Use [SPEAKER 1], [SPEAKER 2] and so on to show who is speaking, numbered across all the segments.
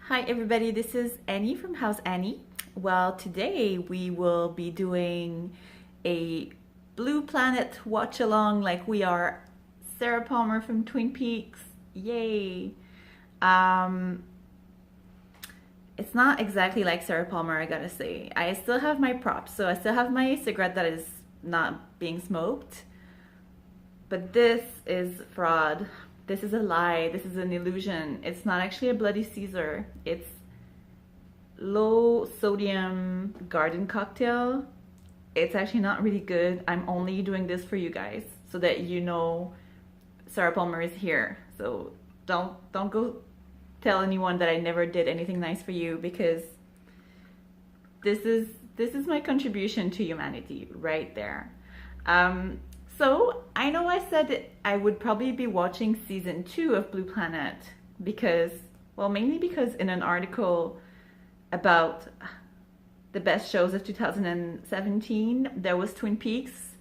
[SPEAKER 1] Hi everybody, this is Annie from House Annie. Well, today we will be doing a Blue Planet watch along like we are Sarah Palmer from Twin Peaks. Yay! Um, it's not exactly like Sarah Palmer, I gotta say. I still have my props, so I still have my cigarette that is not being smoked. But this is fraud. This is a lie. This is an illusion. It's not actually a Bloody Caesar. It's low sodium garden cocktail. It's actually not really good. I'm only doing this for you guys so that you know Sarah Palmer is here. So don't go tell anyone that I never did anything nice for you, because this is my contribution to humanity right there. So I know I said I would probably be watching season 2 of Blue Planet because, well, mainly because in an article about the best shows of 2017, there was Twin Peaks,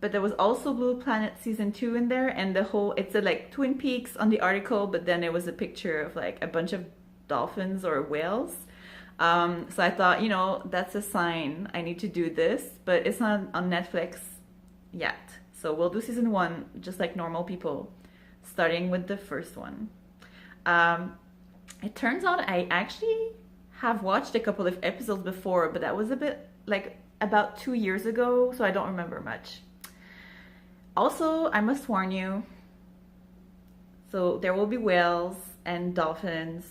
[SPEAKER 1] but there was also Blue Planet season 2 in there, and it said like Twin Peaks on the article, but then it was a picture of like a bunch of dolphins or whales. So I thought, that's a sign I need to do this, but it's not on Netflix yet. So we'll do season 1 just like normal people, starting with the first one. It turns out I actually have watched a couple of episodes before, but that was a bit like about 2 years ago, so I don't remember much. Also, I must warn you, so there will be whales and dolphins.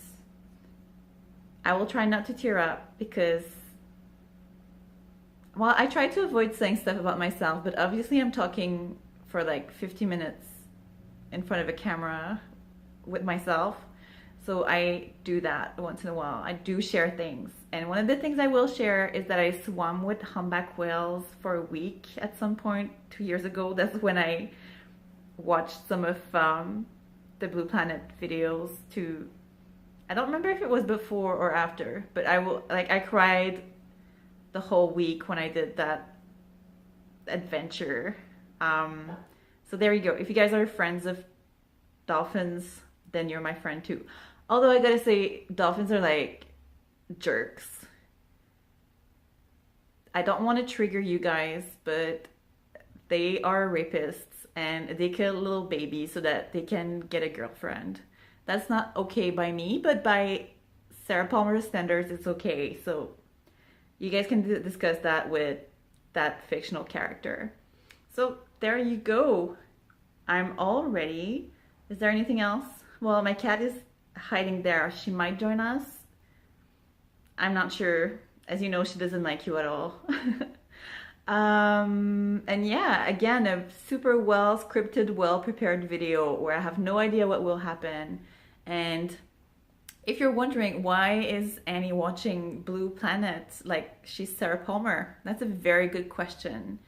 [SPEAKER 1] I will try not to tear up because, well, I try to avoid saying stuff about myself, but obviously I'm talking for like 50 minutes in front of a camera with myself. So I do that once in a while. I do share things. And one of the things I will share is that I swam with humpback whales for a week at some point 2 years ago. That's when I watched some of the Blue Planet videos to, I don't remember if it was before or after, but I cried the whole week when I did that adventure. So there you go. If you guys are friends of dolphins, then you're my friend too. Although I gotta say, dolphins are like jerks. I don't want to trigger you guys, but they are rapists and they kill little babies so that they can get a girlfriend. That's not okay by me, but by Sarah Palmer's standards, it's okay. So you guys can discuss that with that fictional character. So there you go. I'm all ready. Is there anything else? Well, my cat is hiding there. She might join us. I'm not sure. As you know, she doesn't like you at all. And yeah, again, a super well scripted, well prepared video where I have no idea what will happen. And if you're wondering why is Annie watching Blue Planet like she's Sarah Palmer, that's a very good question.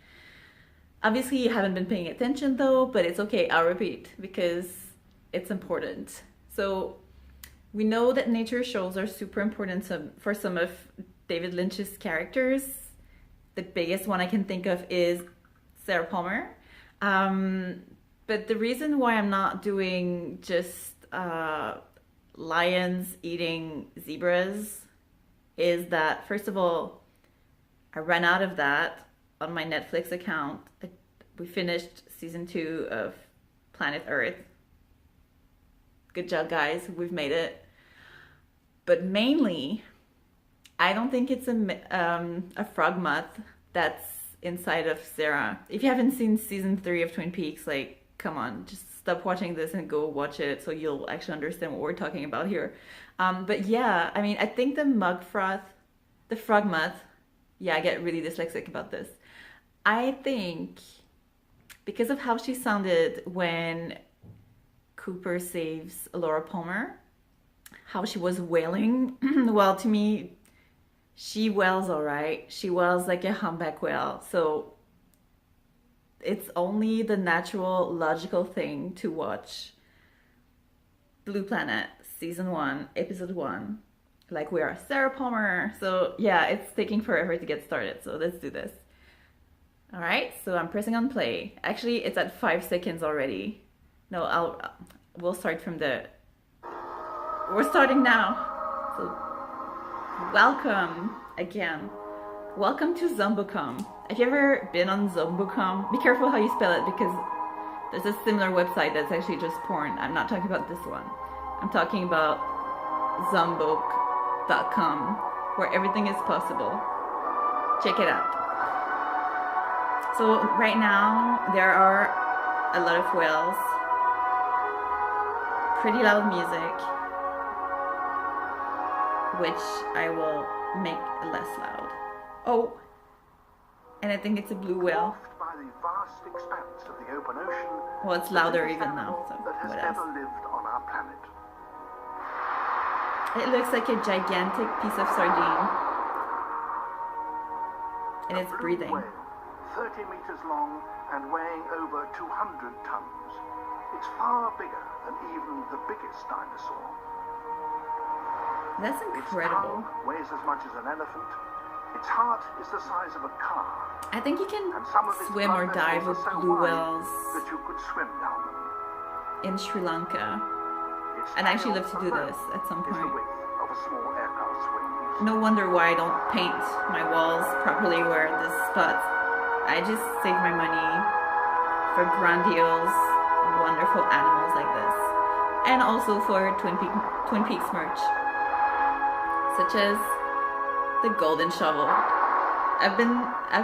[SPEAKER 1] Obviously you haven't been paying attention though, but it's okay, I'll repeat because it's important. So we know that nature shows are super important for some of David Lynch's characters. The biggest one I can think of is Sarah Palmer. But the reason why I'm not doing just lions eating zebras is that, first of all, I ran out of that on my Netflix account. We finished season 2 of Planet Earth. Good job, guys. We've made it. But mainly, I don't think it's a frog moth that's inside of Sarah. If you haven't seen season 3 of Twin Peaks, like, come on, just stop watching this and go watch it so you'll actually understand what we're talking about here. But yeah, I mean, I think the frog moth, yeah, I get really dyslexic about this. I think because of how she sounded when Cooper saves Laura Palmer, how she was wailing, well, to me, she wails all right. She wails like a humpback whale. So it's only the natural, logical thing to watch Blue Planet season 1, episode 1, like we are Sarah Palmer. So yeah, it's taking forever to get started. So let's do this. All right, so I'm pressing on play. Actually, it's at 5 seconds already. No, we'll start from the we're starting now. So welcome again. Welcome to Zombo.com. Have you ever been on Zombo.com? Be careful how you spell it because there's a similar website that's actually just porn. I'm not talking about this one. I'm talking about Zombo.com, where everything is possible. Check it out. So right now there are a lot of whales, pretty loud music, which I will make less loud. Oh, and I think it's a blue whale.
[SPEAKER 2] By the vast expanse of the open ocean,
[SPEAKER 1] well, it's louder even now, so
[SPEAKER 2] that has
[SPEAKER 1] what
[SPEAKER 2] ever
[SPEAKER 1] else?
[SPEAKER 2] lived on our planet.
[SPEAKER 1] It looks like a gigantic piece of sardine. And it's breathing.
[SPEAKER 2] Whale, 30 meters long and weighing over 200 tons. It's far bigger than even the biggest dinosaur.
[SPEAKER 1] That's incredible.
[SPEAKER 2] Its tongue weighs as much as an elephant. Its heart is the size of a car.
[SPEAKER 1] I think you can
[SPEAKER 2] And some of its
[SPEAKER 1] swim or
[SPEAKER 2] blood
[SPEAKER 1] dive with
[SPEAKER 2] vessels are so
[SPEAKER 1] blue
[SPEAKER 2] wide
[SPEAKER 1] whales
[SPEAKER 2] that you could swim down them.
[SPEAKER 1] in Sri Lanka.
[SPEAKER 2] Its
[SPEAKER 1] I'd actually
[SPEAKER 2] tail
[SPEAKER 1] love to do
[SPEAKER 2] alone
[SPEAKER 1] this at some
[SPEAKER 2] is the
[SPEAKER 1] point.
[SPEAKER 2] width of a small aircraft's wings.
[SPEAKER 1] No wonder why I don't paint my walls properly where this spots. I just save my money for grandiose, wonderful animals like this. And also for Twin Peaks merch. Such as the golden shovel. I've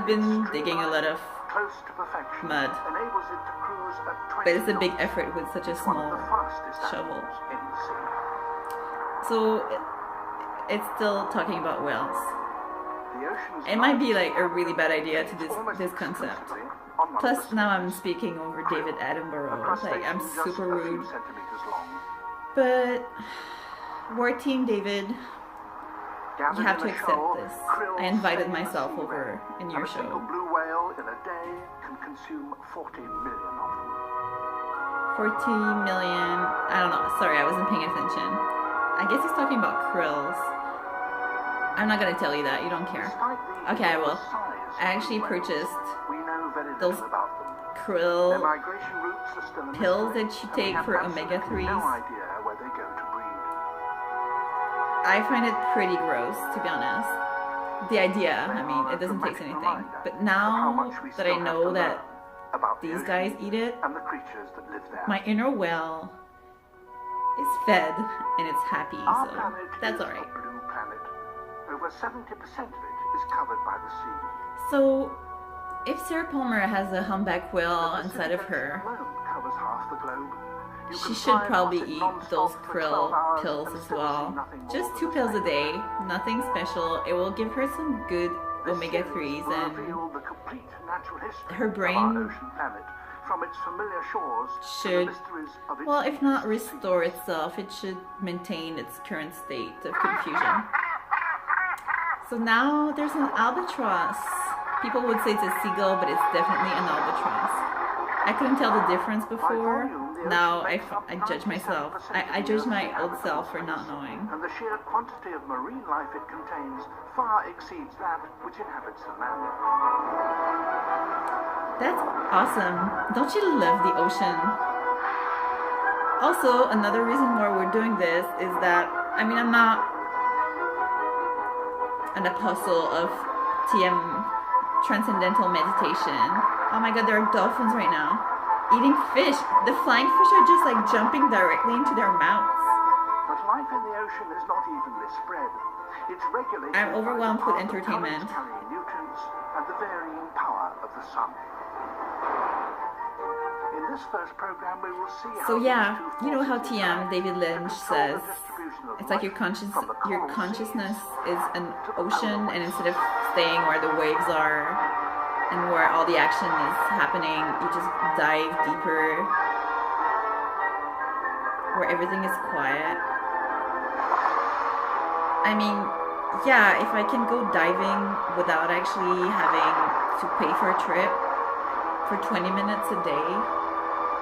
[SPEAKER 1] been digging a lot of
[SPEAKER 2] Close to perfection
[SPEAKER 1] mud,
[SPEAKER 2] enables it to cruise at 20
[SPEAKER 1] but it's a big
[SPEAKER 2] knots.
[SPEAKER 1] effort with such a
[SPEAKER 2] It's one
[SPEAKER 1] small
[SPEAKER 2] of the fastest
[SPEAKER 1] shovel.
[SPEAKER 2] animals in the sea.
[SPEAKER 1] So it's still talking about whales.
[SPEAKER 2] The ocean's
[SPEAKER 1] It might be
[SPEAKER 2] largest
[SPEAKER 1] like a really bad idea to
[SPEAKER 2] almost
[SPEAKER 1] this concept.
[SPEAKER 2] exclusively on one
[SPEAKER 1] Plus
[SPEAKER 2] of the
[SPEAKER 1] now I'm
[SPEAKER 2] species.
[SPEAKER 1] speaking over David
[SPEAKER 2] A
[SPEAKER 1] Attenborough. Like I'm
[SPEAKER 2] crustacean just
[SPEAKER 1] super
[SPEAKER 2] a few
[SPEAKER 1] rude.
[SPEAKER 2] centimeters long.
[SPEAKER 1] But we're Team David. You
[SPEAKER 2] Gathered
[SPEAKER 1] have
[SPEAKER 2] in
[SPEAKER 1] to
[SPEAKER 2] a
[SPEAKER 1] accept
[SPEAKER 2] shoal,
[SPEAKER 1] this.
[SPEAKER 2] krills
[SPEAKER 1] I invited
[SPEAKER 2] sail the
[SPEAKER 1] myself
[SPEAKER 2] sea
[SPEAKER 1] over
[SPEAKER 2] wave,
[SPEAKER 1] in
[SPEAKER 2] and
[SPEAKER 1] your
[SPEAKER 2] a single
[SPEAKER 1] show.
[SPEAKER 2] blue whale in a day can consume 40 million of them.
[SPEAKER 1] 40 million. I don't know. Sorry, I wasn't paying attention. I guess he's talking about krills. I'm not gonna tell you that. You don't care.
[SPEAKER 2] Despite the
[SPEAKER 1] Okay, I will.
[SPEAKER 2] enormous size
[SPEAKER 1] I actually
[SPEAKER 2] of blue whales,
[SPEAKER 1] purchased
[SPEAKER 2] we know very
[SPEAKER 1] those
[SPEAKER 2] little about them. Their
[SPEAKER 1] krill
[SPEAKER 2] migration routes are still a
[SPEAKER 1] pills
[SPEAKER 2] mystery,
[SPEAKER 1] that you
[SPEAKER 2] and we
[SPEAKER 1] take
[SPEAKER 2] have
[SPEAKER 1] for
[SPEAKER 2] absolutely
[SPEAKER 1] omega-3s.
[SPEAKER 2] No idea where they go to breed.
[SPEAKER 1] I find it pretty gross, to be honest. The idea, I mean, it doesn't taste anything. But now that I know that
[SPEAKER 2] About the
[SPEAKER 1] these
[SPEAKER 2] ocean
[SPEAKER 1] guys eat it,
[SPEAKER 2] and the creatures that live there.
[SPEAKER 1] my inner whale is fed and it's happy,
[SPEAKER 2] Our
[SPEAKER 1] so
[SPEAKER 2] planet
[SPEAKER 1] that's
[SPEAKER 2] is
[SPEAKER 1] alright.
[SPEAKER 2] a blue planet. Over 70% of it is covered by the sea.
[SPEAKER 1] So, if Sarah Palmer has a humpback whale
[SPEAKER 2] The
[SPEAKER 1] inside of
[SPEAKER 2] Pacific
[SPEAKER 1] her,
[SPEAKER 2] Ocean alone covers half the globe. You
[SPEAKER 1] she
[SPEAKER 2] can
[SPEAKER 1] should
[SPEAKER 2] fly
[SPEAKER 1] probably
[SPEAKER 2] across it
[SPEAKER 1] eat
[SPEAKER 2] non-stop
[SPEAKER 1] those
[SPEAKER 2] for
[SPEAKER 1] krill
[SPEAKER 2] 12 hours
[SPEAKER 1] pills
[SPEAKER 2] and
[SPEAKER 1] as
[SPEAKER 2] still
[SPEAKER 1] well.
[SPEAKER 2] see nothing more
[SPEAKER 1] Just
[SPEAKER 2] than
[SPEAKER 1] 2
[SPEAKER 2] the
[SPEAKER 1] pills a
[SPEAKER 2] same.
[SPEAKER 1] day, nothing special. It will give her some good
[SPEAKER 2] This
[SPEAKER 1] omega-3s
[SPEAKER 2] series will
[SPEAKER 1] and
[SPEAKER 2] reveal the complete natural history
[SPEAKER 1] her
[SPEAKER 2] of
[SPEAKER 1] brain
[SPEAKER 2] our ocean planet, from its familiar shores to the
[SPEAKER 1] should,
[SPEAKER 2] mysteries of its
[SPEAKER 1] well, if not
[SPEAKER 2] deepest
[SPEAKER 1] restore
[SPEAKER 2] seas.
[SPEAKER 1] itself, it should maintain its current state of confusion. So now there's an albatross. People would say it's a seagull, but it's definitely an albatross. I couldn't tell the difference before. Now I judge myself. I judge my old self for not knowing.
[SPEAKER 2] And the sheer quantity of marine life it contains far exceeds that which inhabits the land.
[SPEAKER 1] That's awesome. Don't you love the ocean? Also, another reason why we're doing this is that, I mean, I'm not an apostle of TM, transcendental meditation. Oh my god, there are dolphins right now. Eating fish. The flying fish are just like jumping directly into their mouths.
[SPEAKER 2] But life in the ocean is not evenly spread. It's regulated
[SPEAKER 1] I'm overwhelmed
[SPEAKER 2] by the
[SPEAKER 1] with
[SPEAKER 2] path of
[SPEAKER 1] entertainment.
[SPEAKER 2] currents carrying nutrients and the varying power of the sun. In this first program, we will see how
[SPEAKER 1] So yeah,
[SPEAKER 2] these two
[SPEAKER 1] you know how
[SPEAKER 2] forces
[SPEAKER 1] TM
[SPEAKER 2] interact
[SPEAKER 1] David
[SPEAKER 2] to
[SPEAKER 1] Lynch
[SPEAKER 2] control
[SPEAKER 1] says
[SPEAKER 2] the distribution of
[SPEAKER 1] it's like
[SPEAKER 2] life from the
[SPEAKER 1] your
[SPEAKER 2] coral
[SPEAKER 1] consciousness
[SPEAKER 2] seas
[SPEAKER 1] is an
[SPEAKER 2] to the
[SPEAKER 1] ocean,
[SPEAKER 2] polar
[SPEAKER 1] and
[SPEAKER 2] wastes.
[SPEAKER 1] instead of staying where the waves are and where all the action is happening, you just dive deeper where everything is quiet. I mean, yeah, if I can go diving without actually having to pay for a trip for 20 minutes a day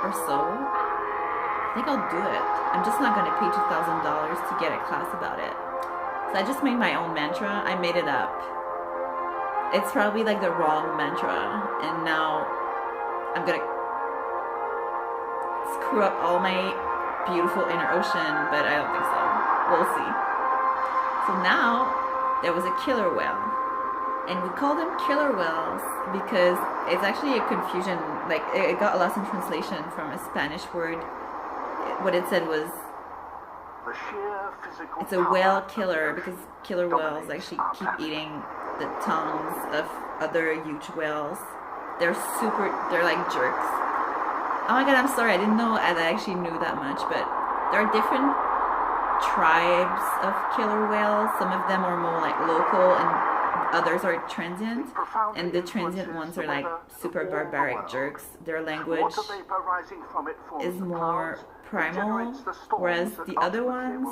[SPEAKER 1] or so, I think I'll do it. I'm just not going to pay $2,000 to get a class about it. So I just made my own mantra. I made it up. It's probably like the wrong mantra, and now I'm gonna screw up all my beautiful inner ocean, but I don't think so. We'll see. So now there was a killer whale, and we call them killer whales because it's actually a confusion. Like it got lost in translation from a Spanish word. What it said was
[SPEAKER 2] The sheer physical
[SPEAKER 1] it's a whale killer because killer whales actually keep eating the tongues of other huge whales. They're like jerks. Oh my god, I'm sorry, I didn't know I actually knew that much, but there are different tribes of killer whales. Some of them are more like local and others are transient. And the transient ones are like super barbaric jerks. Their language is more primal, whereas the other ones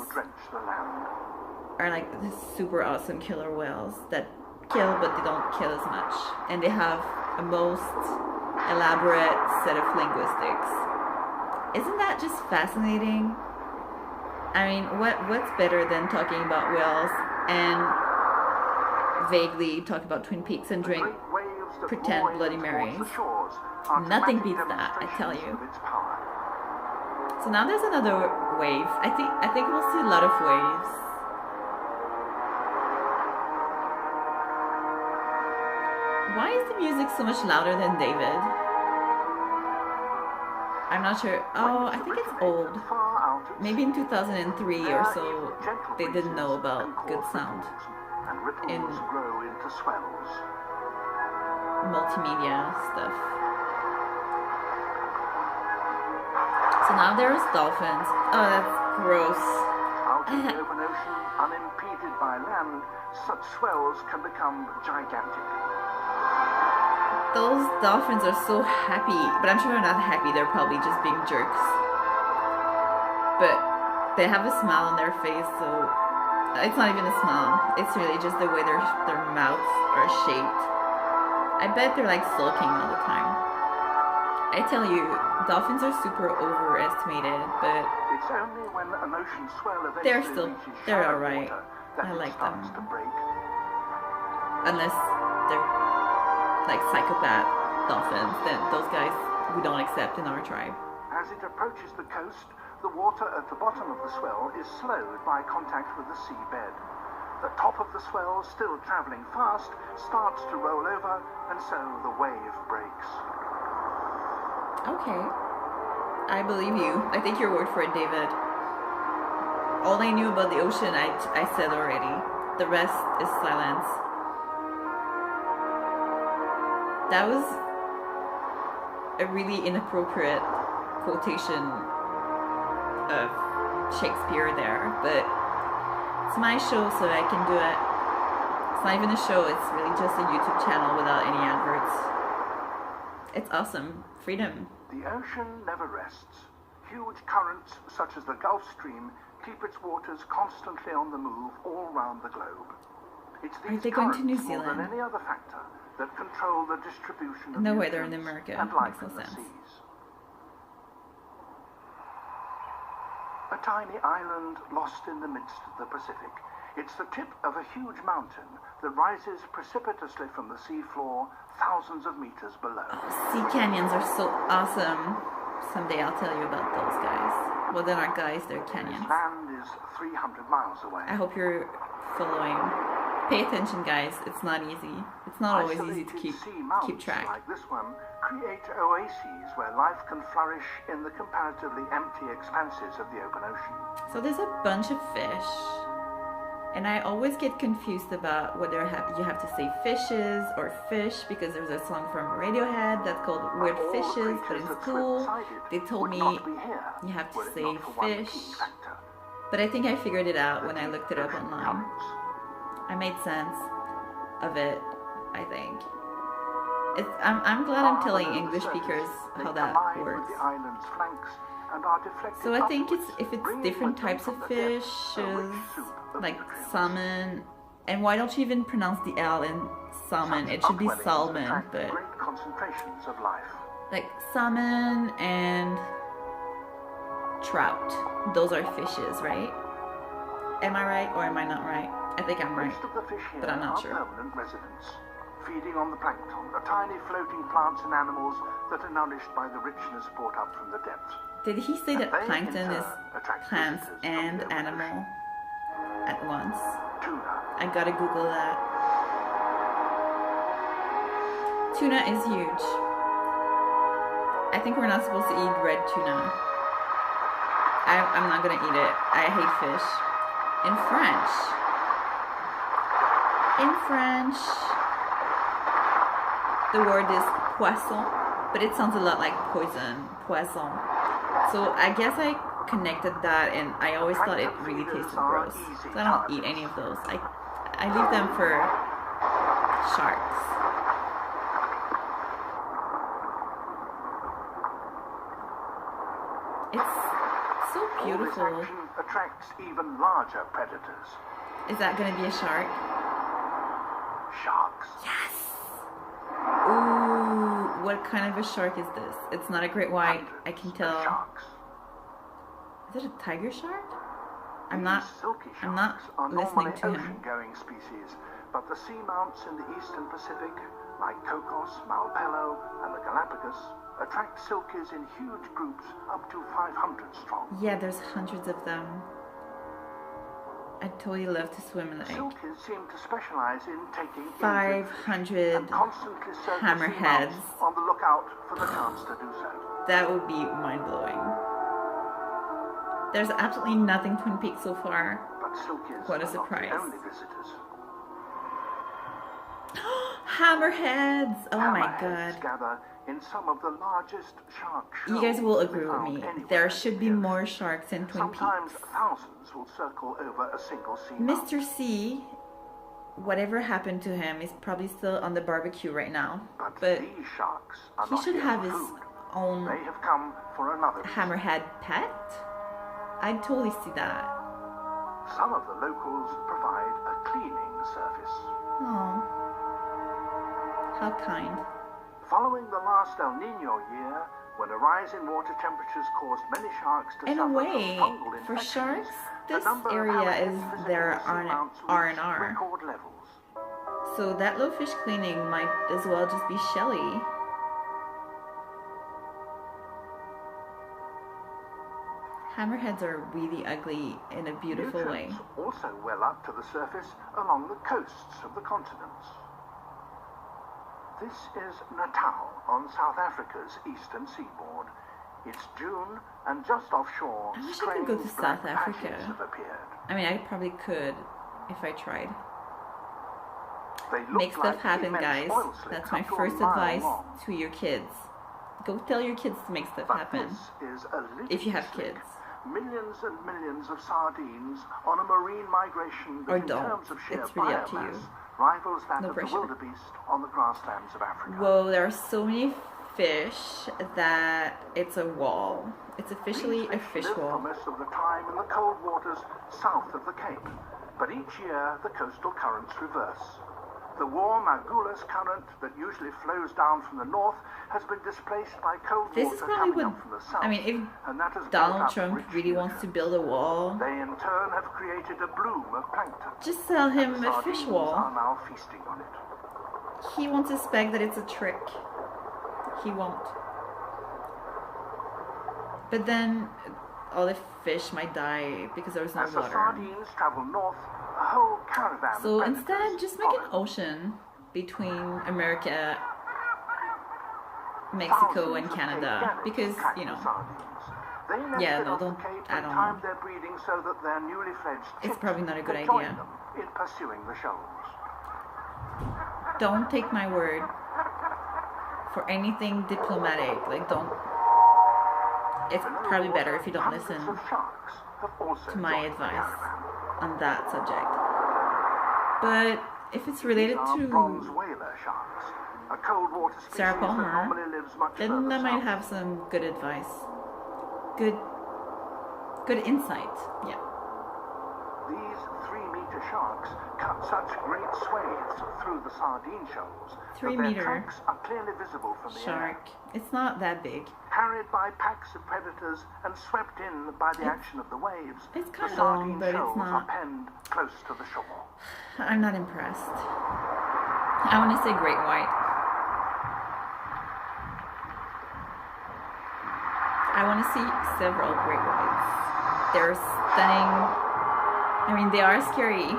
[SPEAKER 1] are like the super awesome killer whales that kill but they don't kill as much, and they have a most elaborate set of linguistics. Isn't that just fascinating? I mean, what's better than talking about whales and vaguely talk about Twin Peaks and drink pretend Bloody Marys? Nothing beats that, I tell you. So now there's another wave. I think we'll see a lot of waves. Why is the music so much louder than David? I'm not sure. Oh, I think it's old. Maybe in 2003 or so, they didn't know about good sound in multimedia stuff. So now there's dolphins. Oh, that's gross.
[SPEAKER 2] Out in the open ocean, unimpeded by land, such swells can become gigantic.
[SPEAKER 1] Those dolphins are so happy, but I'm sure they're not happy. They're probably just being jerks. But they have a smile on their face, so it's not even a smile. It's really just the way their mouths are shaped. I bet they're like sulking all the time. I tell you, dolphins are super overestimated, but
[SPEAKER 2] it's only when an ocean swell eventually
[SPEAKER 1] they're alright. I like them. Unless they're like psychopath dolphins, then those guys we don't accept in our tribe.
[SPEAKER 2] As it approaches the coast, the water at the bottom of the swell is slowed by contact with the seabed. The top of the swell, still traveling fast, starts to roll over, and so the wave breaks.
[SPEAKER 1] Okay. I believe you. I take your word for it, David. All I knew about the ocean, I said already. The rest is silence. That was a really inappropriate quotation of Shakespeare there, but it's my show, so I can do it. It's not even a show, it's really just a YouTube channel without any adverts. It's awesome. Freedom.
[SPEAKER 2] The ocean never rests. Huge currents, such as the Gulf Stream, keep its waters constantly on the move all round the globe. It's these
[SPEAKER 1] Are they going to New
[SPEAKER 2] currents, more
[SPEAKER 1] Zealand?
[SPEAKER 2] than any other factor, that control the distribution of
[SPEAKER 1] No way, they're in
[SPEAKER 2] nutrients
[SPEAKER 1] America.
[SPEAKER 2] and life
[SPEAKER 1] Makes no
[SPEAKER 2] in the
[SPEAKER 1] sense.
[SPEAKER 2] seas. A tiny island lost in the midst of the Pacific. It's the tip of a huge mountain that rises precipitously from the seafloor thousands of meters below.
[SPEAKER 1] Sea canyons are so awesome. Someday I'll tell you about those guys. Well, they're not guys, they're canyons.
[SPEAKER 2] Land is 300 miles away.
[SPEAKER 1] I hope you're following. Pay attention, guys. It's not easy. It's not always easy to keep track.
[SPEAKER 2] Like this one create oases where life can flourish in the comparatively empty expanses of the open ocean.
[SPEAKER 1] So there's a bunch of fish, and I always get confused about whether you have to say fishes or fish, because there's a song from Radiohead that's called Weird Fishes, but in school they told me you have to say fish. But I think I figured it out when I looked it up online. I made sense of it, I think. I'm glad I'm telling English speakers how that works. So I think if it's different types of fishes, like salmon, and why don't you even pronounce the L in salmon? It should be salmon, but like salmon and trout, those are fishes, right? Am I right or am I not right? I think I'm right, but I'm not sure.
[SPEAKER 2] feeding on the plankton, the tiny floating plants and animals that are nourished by the richness brought up from the depths.
[SPEAKER 1] Did he say that
[SPEAKER 2] They, in
[SPEAKER 1] plankton is
[SPEAKER 2] turn, attract
[SPEAKER 1] plants
[SPEAKER 2] visitors
[SPEAKER 1] and
[SPEAKER 2] from the ocean.
[SPEAKER 1] animal at once?
[SPEAKER 2] Tuna.
[SPEAKER 1] I gotta Google that. Tuna is huge. I think we're not supposed to eat red tuna. I'm not gonna eat it. I hate fish. In French. The word is poisson, but it sounds a lot like poison. Poisson. So I guess I connected that, and I always thought it really tasted gross. So I don't eat any of those. I leave them for sharks. It's so beautiful.
[SPEAKER 2] All this action attracts even larger predators.
[SPEAKER 1] Is that going to be a shark?
[SPEAKER 2] Sharks.
[SPEAKER 1] Yes! Ooh, what kind of a shark is this? It's not a great white, I can
[SPEAKER 2] Hundreds
[SPEAKER 1] tell.
[SPEAKER 2] of sharks.
[SPEAKER 1] Is it a tiger shark? I'm
[SPEAKER 2] These
[SPEAKER 1] not
[SPEAKER 2] silky
[SPEAKER 1] not
[SPEAKER 2] sharks are
[SPEAKER 1] listening
[SPEAKER 2] normally
[SPEAKER 1] to him.
[SPEAKER 2] ocean-going species, but the seamounts in the eastern Pacific, like Cocos, Malpelo, and the Galapagos, attract silkies in huge groups up to 500 strong.
[SPEAKER 1] Yeah, there's hundreds of them. I'd totally love to swim in the lake.
[SPEAKER 2] Silkies seem to specialize in taking injured
[SPEAKER 1] 500
[SPEAKER 2] and constantly search the
[SPEAKER 1] hammerheads.
[SPEAKER 2] seamounts on the lookout for the chance to do so.
[SPEAKER 1] That would be mind-blowing. There's absolutely nothing Twin Peaks so far.
[SPEAKER 2] But silkies
[SPEAKER 1] What a
[SPEAKER 2] are
[SPEAKER 1] surprise.
[SPEAKER 2] not the only visitors.
[SPEAKER 1] Hammerheads! Oh my
[SPEAKER 2] Hammerheads
[SPEAKER 1] god.
[SPEAKER 2] gather in some of the largest shark
[SPEAKER 1] You guys will
[SPEAKER 2] shoals
[SPEAKER 1] agree with
[SPEAKER 2] found
[SPEAKER 1] me.
[SPEAKER 2] anywhere
[SPEAKER 1] There
[SPEAKER 2] in
[SPEAKER 1] should
[SPEAKER 2] the
[SPEAKER 1] be
[SPEAKER 2] earth.
[SPEAKER 1] more sharks in Twin
[SPEAKER 2] Sometimes
[SPEAKER 1] Peaks.
[SPEAKER 2] thousands will circle over a single seamount.
[SPEAKER 1] Mr. C, whatever happened to him, is probably still on the barbecue right now. But
[SPEAKER 2] these sharks are
[SPEAKER 1] he
[SPEAKER 2] not
[SPEAKER 1] should
[SPEAKER 2] here
[SPEAKER 1] have
[SPEAKER 2] for
[SPEAKER 1] his
[SPEAKER 2] food.
[SPEAKER 1] own
[SPEAKER 2] They have come for another reason.
[SPEAKER 1] hammerhead pet. I'd totally see that.
[SPEAKER 2] Some of the locals provide a cleaning service.
[SPEAKER 1] Oh, how kind.
[SPEAKER 2] Following the last El Nino year, when a rise in water temperatures caused many sharks to
[SPEAKER 1] In a
[SPEAKER 2] suffer
[SPEAKER 1] way,
[SPEAKER 2] from fungal
[SPEAKER 1] for
[SPEAKER 2] infections,
[SPEAKER 1] sharks,
[SPEAKER 2] the
[SPEAKER 1] this
[SPEAKER 2] number of
[SPEAKER 1] area
[SPEAKER 2] hammerheads
[SPEAKER 1] is
[SPEAKER 2] visiting
[SPEAKER 1] their
[SPEAKER 2] the seamounts reached
[SPEAKER 1] R&R.
[SPEAKER 2] record levels.
[SPEAKER 1] So that low fish cleaning might as well just be Shelly. Hammerheads are really ugly in a beautiful way.
[SPEAKER 2] Nutrients also well up to the surface along the coasts of the continents. This is Natal on South Africa's eastern seaboard. It's June, and just offshore,
[SPEAKER 1] I wish I could go to
[SPEAKER 2] strange black
[SPEAKER 1] South Africa.
[SPEAKER 2] patches have appeared.
[SPEAKER 1] I mean, I probably could if I tried.
[SPEAKER 2] They look
[SPEAKER 1] Make stuff
[SPEAKER 2] like
[SPEAKER 1] happen,
[SPEAKER 2] immense
[SPEAKER 1] guys.
[SPEAKER 2] oil slicks
[SPEAKER 1] That's my
[SPEAKER 2] up to a
[SPEAKER 1] first
[SPEAKER 2] mile
[SPEAKER 1] advice
[SPEAKER 2] long.
[SPEAKER 1] to your kids. Go tell your kids to make stuff
[SPEAKER 2] But
[SPEAKER 1] happen.
[SPEAKER 2] this is a living
[SPEAKER 1] If you have
[SPEAKER 2] slick.
[SPEAKER 1] kids.
[SPEAKER 2] Millions and millions of sardines on a marine migration that
[SPEAKER 1] Or
[SPEAKER 2] in
[SPEAKER 1] don't.
[SPEAKER 2] terms of sheer
[SPEAKER 1] It's really up to
[SPEAKER 2] biomass
[SPEAKER 1] you.
[SPEAKER 2] rivals that
[SPEAKER 1] No
[SPEAKER 2] of
[SPEAKER 1] pressure.
[SPEAKER 2] the wildebeest on the grasslands of Africa.
[SPEAKER 1] Whoa, there are so many fish that it's a wall. It's officially a
[SPEAKER 2] These
[SPEAKER 1] fish
[SPEAKER 2] live for
[SPEAKER 1] wall.
[SPEAKER 2] most of the time in the cold waters south of the Cape, but each year the coastal currents reverse. The warm Agulhas current that usually flows down from the north has been displaced by cold
[SPEAKER 1] This
[SPEAKER 2] water
[SPEAKER 1] is probably
[SPEAKER 2] coming
[SPEAKER 1] what,
[SPEAKER 2] up from the south.
[SPEAKER 1] I mean, if
[SPEAKER 2] and that has built
[SPEAKER 1] Donald
[SPEAKER 2] up
[SPEAKER 1] Trump
[SPEAKER 2] rich
[SPEAKER 1] really wants to
[SPEAKER 2] nutrients.
[SPEAKER 1] build a wall,
[SPEAKER 2] They in turn have created a bloom of plankton.
[SPEAKER 1] just sell him
[SPEAKER 2] The
[SPEAKER 1] a fish
[SPEAKER 2] sardines
[SPEAKER 1] wall.
[SPEAKER 2] are now feasting on it.
[SPEAKER 1] He won't suspect that it's a trick. He won't. But then all the fish might die because there's no
[SPEAKER 2] As the
[SPEAKER 1] water.
[SPEAKER 2] sardines travel north, a whole caravan
[SPEAKER 1] So
[SPEAKER 2] of
[SPEAKER 1] instead,
[SPEAKER 2] predators
[SPEAKER 1] just make an
[SPEAKER 2] follow.
[SPEAKER 1] ocean between America, Mexico,
[SPEAKER 2] Thousands
[SPEAKER 1] and
[SPEAKER 2] of
[SPEAKER 1] Canada.
[SPEAKER 2] Cape
[SPEAKER 1] Because,
[SPEAKER 2] attract
[SPEAKER 1] you know,
[SPEAKER 2] the sardines. They nested
[SPEAKER 1] Yeah, no,
[SPEAKER 2] off the
[SPEAKER 1] don't-
[SPEAKER 2] Cape
[SPEAKER 1] I
[SPEAKER 2] and
[SPEAKER 1] don't
[SPEAKER 2] timed
[SPEAKER 1] know.
[SPEAKER 2] their breeding so that their newly fledged
[SPEAKER 1] It's
[SPEAKER 2] chicks
[SPEAKER 1] probably not a good
[SPEAKER 2] could join
[SPEAKER 1] idea.
[SPEAKER 2] them in pursuing the shoals.
[SPEAKER 1] don't take my word for anything diplomatic. Like, don't. It's probably better if you don't
[SPEAKER 2] Hundreds
[SPEAKER 1] listen
[SPEAKER 2] of sharks have also
[SPEAKER 1] to my
[SPEAKER 2] joined the
[SPEAKER 1] advice
[SPEAKER 2] caravan.
[SPEAKER 1] on that subject. But if it's related
[SPEAKER 2] These are bronze
[SPEAKER 1] to
[SPEAKER 2] whaler sharks, a cold water species
[SPEAKER 1] Sarah
[SPEAKER 2] that
[SPEAKER 1] Palmer,
[SPEAKER 2] normally lives much
[SPEAKER 1] then
[SPEAKER 2] further
[SPEAKER 1] I might
[SPEAKER 2] south.
[SPEAKER 1] have some good advice. Good insight. Yeah.
[SPEAKER 2] These 3-meter sharks cut such great swathes through the sardine shoals
[SPEAKER 1] 3
[SPEAKER 2] that their
[SPEAKER 1] meter
[SPEAKER 2] tracks are clearly visible from the air.
[SPEAKER 1] Shark. It's not that big.
[SPEAKER 2] Carried by packs of predators and swept in by the action of the waves,
[SPEAKER 1] it's
[SPEAKER 2] the
[SPEAKER 1] kinda
[SPEAKER 2] sardine
[SPEAKER 1] long, but it's
[SPEAKER 2] shoals
[SPEAKER 1] not-
[SPEAKER 2] are penned close to the shore.
[SPEAKER 1] I'm not impressed. I want to say great white. I want to see several great whites. They're stunning. I mean, they are scary,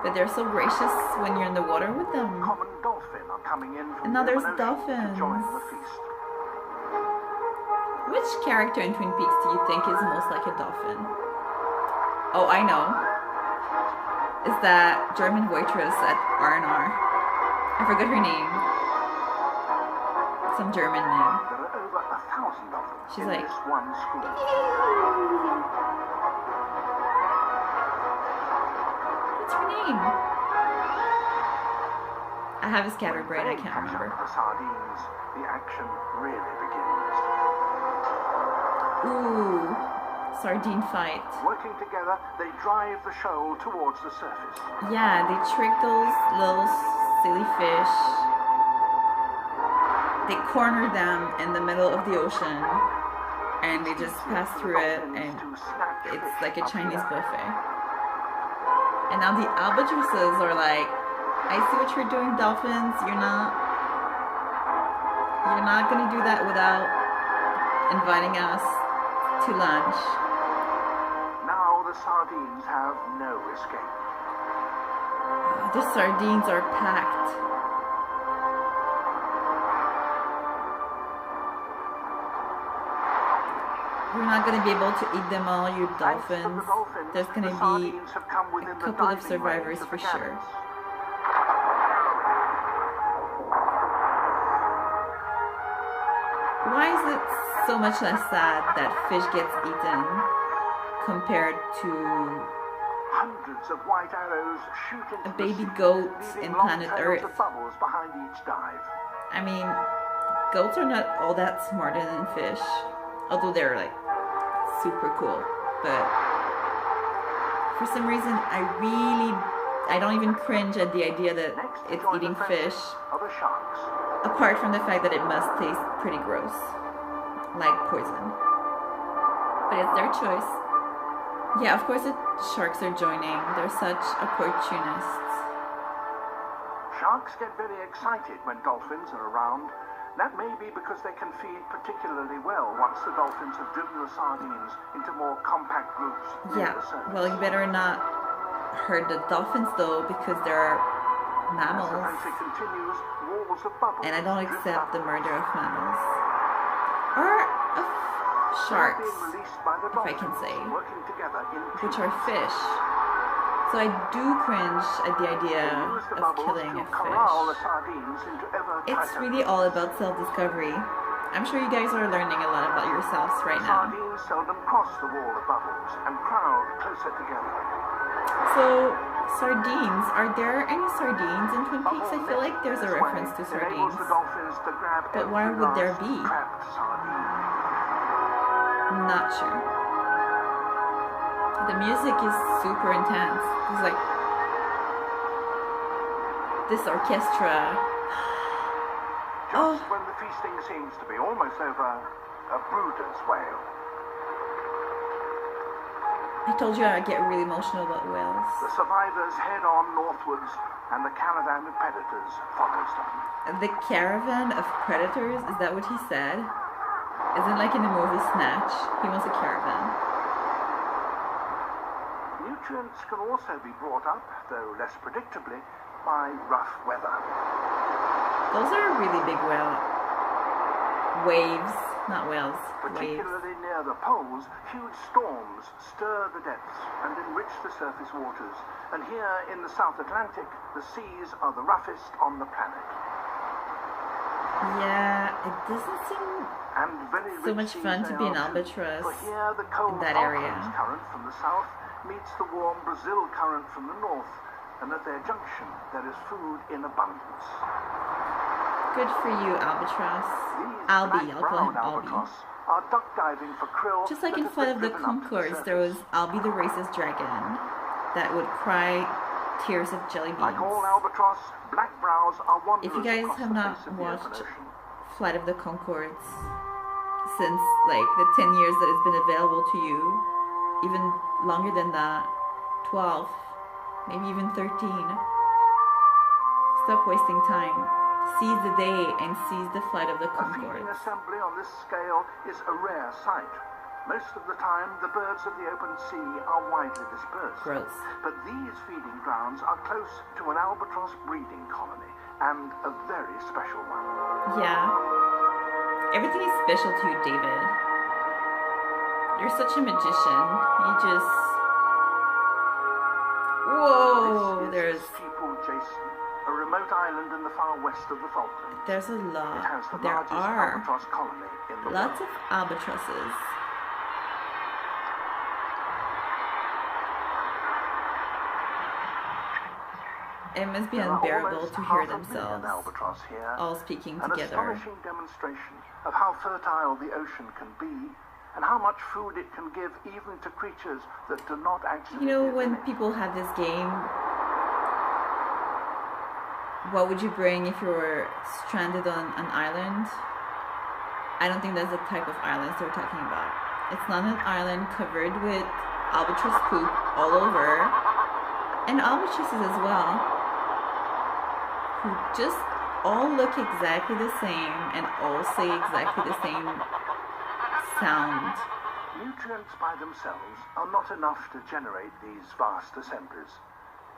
[SPEAKER 1] but they're so gracious when you're in the water with them.
[SPEAKER 2] Common dolphin are coming in from
[SPEAKER 1] And now there's
[SPEAKER 2] the ocean
[SPEAKER 1] dolphins.
[SPEAKER 2] to join the feast.
[SPEAKER 1] Which character in Twin Peaks do you think is most like a dolphin? Oh, I know. It's that German waitress at R&R. I forgot her name. Some German name.
[SPEAKER 2] There are over 1,000 of them
[SPEAKER 1] She's
[SPEAKER 2] in
[SPEAKER 1] like,
[SPEAKER 2] this one school.
[SPEAKER 1] What's her name? I have a scatterbrain, I can't remember.
[SPEAKER 2] The sardines, the action really begins.
[SPEAKER 1] Ooh, sardine fight.
[SPEAKER 2] Working together, they drive the shoal towards the surface.
[SPEAKER 1] Yeah, they trick those little silly fish. They corner them in the middle of the ocean, and they just pass through it, and it's like a Chinese buffet. And now the albatrosses are like, I see what you're doing, dolphins. You're not gonna do that without inviting us to lunch.
[SPEAKER 2] Now the sardines have no escape.
[SPEAKER 1] The sardines are packed. You're not going to be able to eat them all, you dolphins. There's going to be a couple of survivors for sure. Why is it so much less sad that fish gets eaten compared to
[SPEAKER 2] hundreds of white arrows shoot into
[SPEAKER 1] a baby goat in planet Earth?
[SPEAKER 2] Bubbles behind each dive.
[SPEAKER 1] I mean, goats are not all that smarter than fish, although they're like super cool. But for some reason, I don't even cringe at the idea that it's eating fish.
[SPEAKER 2] Are the sharks.
[SPEAKER 1] Apart from the fact that it must taste pretty gross, like poison. But it's their choice. Yeah, of course the sharks are joining. They're such opportunists.
[SPEAKER 2] Sharks get very excited when dolphins are around. That may be because they can feed particularly well once the dolphins have driven the sardines into more compact groups.
[SPEAKER 1] Yeah, well, you better not hurt the dolphins though, because they're mammals.
[SPEAKER 2] Continues, walls of bubbles
[SPEAKER 1] and I don't accept the murder of mammals. Or of sharks, if I can say, which are fish. So I do cringe at the idea of killing a fish. It's really all about self-discovery. I'm sure you guys are learning a lot about yourselves right now.
[SPEAKER 2] Sardines seldom cross the wall of bubbles and crowd closer together.
[SPEAKER 1] So, sardines. Are there any sardines in Twin Peaks? I feel like there's a reference to sardines. But why would there be? I'm not sure. The music is super intense. It's like this orchestra.
[SPEAKER 2] Just when the feasting seems to be almost over, a brooder's wail.
[SPEAKER 1] I told you I get really emotional about whales.
[SPEAKER 2] The survivors head on northwards, and the caravan of predators follows them.
[SPEAKER 1] The caravan of predators? Is that what he said? Isn't like in the movie Snatch? He wants a caravan.
[SPEAKER 2] Nutrients can also be brought up, though less predictably, by rough weather.
[SPEAKER 1] Those are really big waves, not whales.
[SPEAKER 2] Particularly near the poles, huge storms stir the depths and enrich the surface waters. And here in the South Atlantic, the seas are the roughest on the planet.
[SPEAKER 1] Yeah, it doesn't seem so much fun to be an albatross in that area.
[SPEAKER 2] Current from the south meets the warm Brazil current from the north, and at their junction there is food in abundance.
[SPEAKER 1] Good for you, albatross. Albie, I'll call him Albie.
[SPEAKER 2] Are duck diving for krill.
[SPEAKER 1] Just like in Flight of the Conchords, there was Albie the racist dragon that would cry tears of jelly beans.
[SPEAKER 2] Like all albatross, black brows are
[SPEAKER 1] if you guys have not watched Flight of the Conchords since like the 10 years that it's been available to you, even longer than that, 12, maybe even 13, Stop wasting time. Seize the day and seize the flight of the
[SPEAKER 2] A feeding
[SPEAKER 1] Concords.
[SPEAKER 2] assembly on this scale is a rare sight. Most of the time, the birds of the open sea are widely dispersed.
[SPEAKER 1] Gross.
[SPEAKER 2] But these feeding grounds are close to an albatross breeding colony, and a very special one.
[SPEAKER 1] Yeah. Everything is special to you, David. You're such a magician. You just... Whoa!
[SPEAKER 2] This is Steeple Jason, a remote island in the far west of the Falklands.
[SPEAKER 1] There's a lot.
[SPEAKER 2] It has the
[SPEAKER 1] There
[SPEAKER 2] largest
[SPEAKER 1] are
[SPEAKER 2] albatross colony in the
[SPEAKER 1] lots
[SPEAKER 2] world.
[SPEAKER 1] of albatrosses. It must be
[SPEAKER 2] There are
[SPEAKER 1] unbearable
[SPEAKER 2] almost
[SPEAKER 1] to hear
[SPEAKER 2] 500,000
[SPEAKER 1] themselves
[SPEAKER 2] albatross here,
[SPEAKER 1] all speaking
[SPEAKER 2] an
[SPEAKER 1] together.
[SPEAKER 2] astonishing demonstration of how fertile the ocean can be and how much food it can give even to creatures that do not actually
[SPEAKER 1] You know,
[SPEAKER 2] live in
[SPEAKER 1] when
[SPEAKER 2] it.
[SPEAKER 1] people have this game, what would you bring if you were stranded on an island? I don't think that's the type of islands they're talking about. It's not an island covered with albatross poop all over, and albatrosses as well, who just all look exactly the same and all say exactly the same sound.
[SPEAKER 2] Nutrients by themselves are not enough to generate these vast assemblies.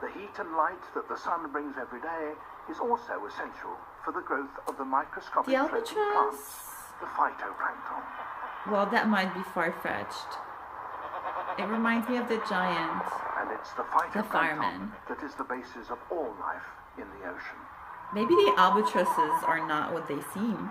[SPEAKER 2] The heat and light that the sun brings every day is also essential for the growth of the microscopic
[SPEAKER 1] The
[SPEAKER 2] floating plants,
[SPEAKER 1] albatross,
[SPEAKER 2] the phytoplankton.
[SPEAKER 1] well, that might be far-fetched. It reminds me of the giant.
[SPEAKER 2] And it's the phytoplankton
[SPEAKER 1] fireman.
[SPEAKER 2] that is the basis of all life in the ocean.
[SPEAKER 1] Maybe the albatrosses are not what they seem.